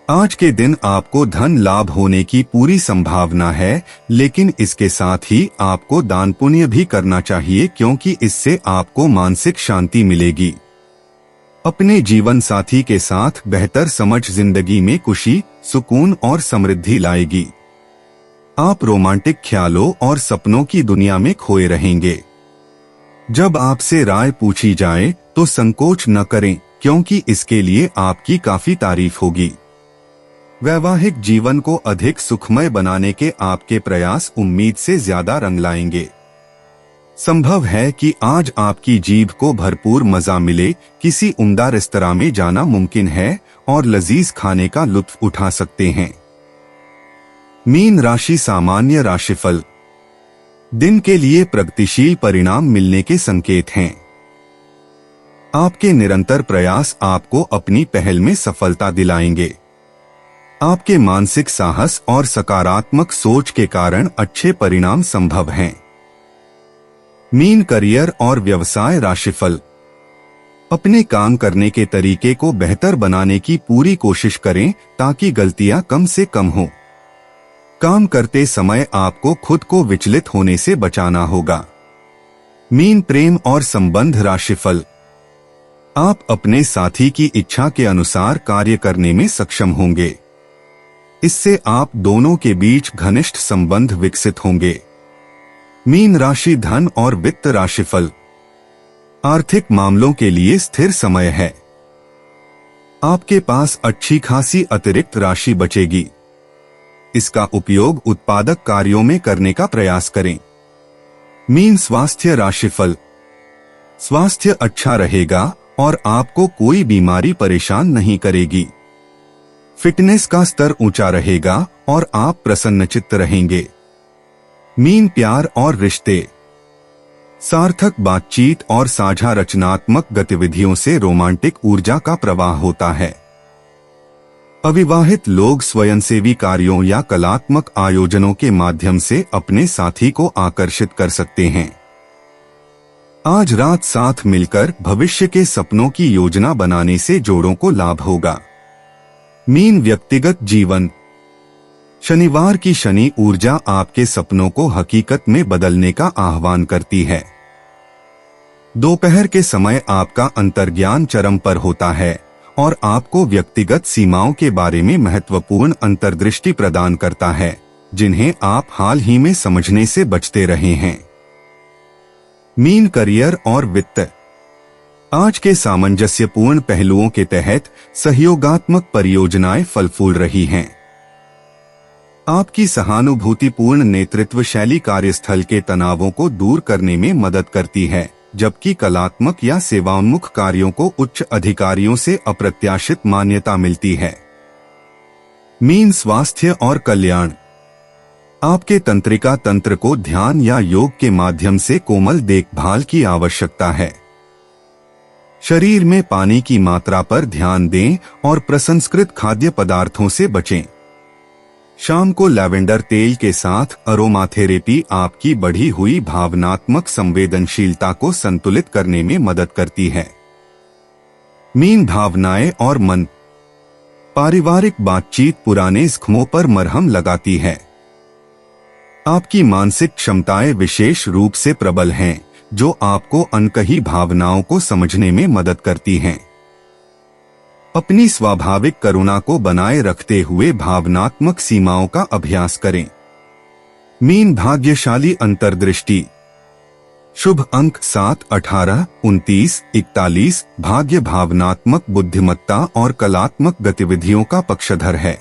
आज के दिन आपको धन लाभ होने की पूरी संभावना है, लेकिन इसके साथ ही आपको दान पुण्य भी करना चाहिए क्योंकि इससे आपको मानसिक शांति मिलेगी। अपने जीवन साथी के साथ बेहतर समझ जिंदगी में खुशी, सुकून और समृद्धि लाएगी। आप रोमांटिक ख्यालों और सपनों की दुनिया में खोए रहेंगे। जब आपसे राय पूछी जाए तो संकोच न करें क्योंकि इसके लिए आपकी काफी तारीफ होगी। वैवाहिक जीवन को अधिक सुखमय बनाने के आपके प्रयास उम्मीद से ज्यादा रंग लाएंगे। संभव है कि आज आपकी जीभ को भरपूर मजा मिले, किसी उम्दा रेस्तरां में जाना मुमकिन है और लजीज खाने का लुत्फ उठा सकते हैं। मीन राशि सामान्य राशिफल। दिन के लिए प्रगतिशील परिणाम मिलने के संकेत हैं। आपके निरंतर प्रयास आपको अपनी पहल में सफलता दिलाएंगे। आपके मानसिक साहस और सकारात्मक सोच के कारण अच्छे परिणाम संभव हैं। मीन करियर और व्यवसाय राशिफल। अपने काम करने के तरीके को बेहतर बनाने की पूरी कोशिश करें ताकि गलतियां कम से कम हो। काम करते समय आपको खुद को विचलित होने से बचाना होगा। मीन प्रेम और संबंध राशिफल। आप अपने साथी की इच्छा के अनुसार कार्य करने में सक्षम होंगे। इससे आप दोनों के बीच घनिष्ठ संबंध विकसित होंगे। मीन राशि धन और वित्त राशिफल। आर्थिक मामलों के लिए स्थिर समय है। आपके पास अच्छी खासी अतिरिक्त राशि बचेगी। इसका उपयोग उत्पादक कार्यों में करने का प्रयास करें। मीन स्वास्थ्य राशिफल। स्वास्थ्य अच्छा रहेगा और आपको कोई बीमारी परेशान नहीं करेगी। फिटनेस का स्तर ऊंचा रहेगा और आप प्रसन्नचित्त रहेंगे। मीन प्यार और रिश्ते। सार्थक बातचीत और साझा रचनात्मक गतिविधियों से रोमांटिक ऊर्जा का प्रवाह होता है। अविवाहित लोग स्वयंसेवी कार्यों या कलात्मक आयोजनों के माध्यम से अपने साथी को आकर्षित कर सकते हैं। आज रात साथ मिलकर भविष्य के सपनों की योजना बनाने से जोड़ों को लाभ होगा। मीन व्यक्तिगत जीवन। शनिवार की शनि ऊर्जा आपके सपनों को हकीकत में बदलने का आह्वान करती है। दोपहर के समय आपका अंतर्ज्ञान चरम पर होता है और आपको व्यक्तिगत सीमाओं के बारे में महत्वपूर्ण अंतर्दृष्टि प्रदान करता है, जिन्हें आप हाल ही में समझने से बचते रहे हैं। मीन करियर और वित्त। आज के सामंजस्यपूर्ण पहलुओं के तहत सहयोगात्मक परियोजनाएं फल फूल रही हैं। आपकी सहानुभूतिपूर्ण नेतृत्व शैली कार्यस्थल के तनावों को दूर करने में मदद करती है, जबकि कलात्मक या सेवान्मुख कार्यों को उच्च अधिकारियों से अप्रत्याशित मान्यता मिलती है। मीन स्वास्थ्य और कल्याण। आपके तंत्रिका तंत्र को ध्यान या योग के माध्यम से कोमल देखभाल की आवश्यकता है। शरीर में पानी की मात्रा पर ध्यान दें और प्रसंस्कृत खाद्य पदार्थों से बचें। शाम को लैवेंडर तेल के साथ अरोमाथेरेपी आपकी बढ़ी हुई भावनात्मक संवेदनशीलता को संतुलित करने में मदद करती है। मीन भावनाएं और मन। पारिवारिक बातचीत पुराने जख्मों पर मरहम लगाती है। आपकी मानसिक क्षमताएं विशेष रूप से प्रबल हैं, जो आपको अनकही भावनाओं को समझने में मदद करती हैं। अपनी स्वाभाविक करुणा को बनाए रखते हुए भावनात्मक सीमाओं का अभ्यास करें। मीन भाग्यशाली अंतर्दृष्टि। शुभ अंक 7, 18, 29, 41। भाग्य भावनात्मक बुद्धिमत्ता और कलात्मक गतिविधियों का पक्षधर है।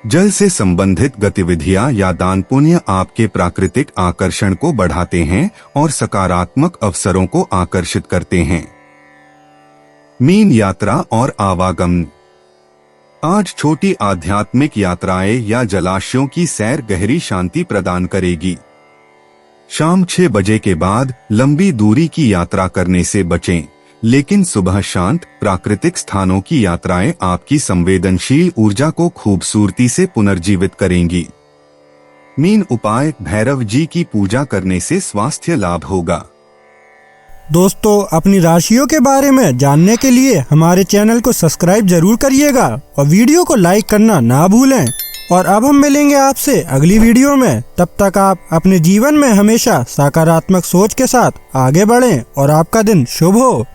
जल से संबंधित गतिविधियां या दान पुण्य आपके प्राकृतिक आकर्षण को बढ़ाते हैं और सकारात्मक अवसरों को आकर्षित करते हैं। मीन यात्रा और आवागमन। आज छोटी आध्यात्मिक यात्राएं या जलाशयों की सैर गहरी शांति प्रदान करेगी। शाम 6 बजे के बाद लंबी दूरी की यात्रा करने से बचें, लेकिन सुबह शांत प्राकृतिक स्थानों की यात्राएं आपकी संवेदनशील ऊर्जा को खूबसूरती से पुनर्जीवित करेंगी। मीन उपाय। भैरव जी की पूजा करने से स्वास्थ्य लाभ होगा। दोस्तों, अपनी राशियों के बारे में जानने के लिए हमारे चैनल को सब्सक्राइब जरूर करिएगा और वीडियो को लाइक करना ना भूलें। और अब हम मिलेंगे आपसे अगली वीडियो में। तब तक आप अपने जीवन में हमेशा सकारात्मक सोच के साथ आगे बढ़ें और आपका दिन शुभ हो।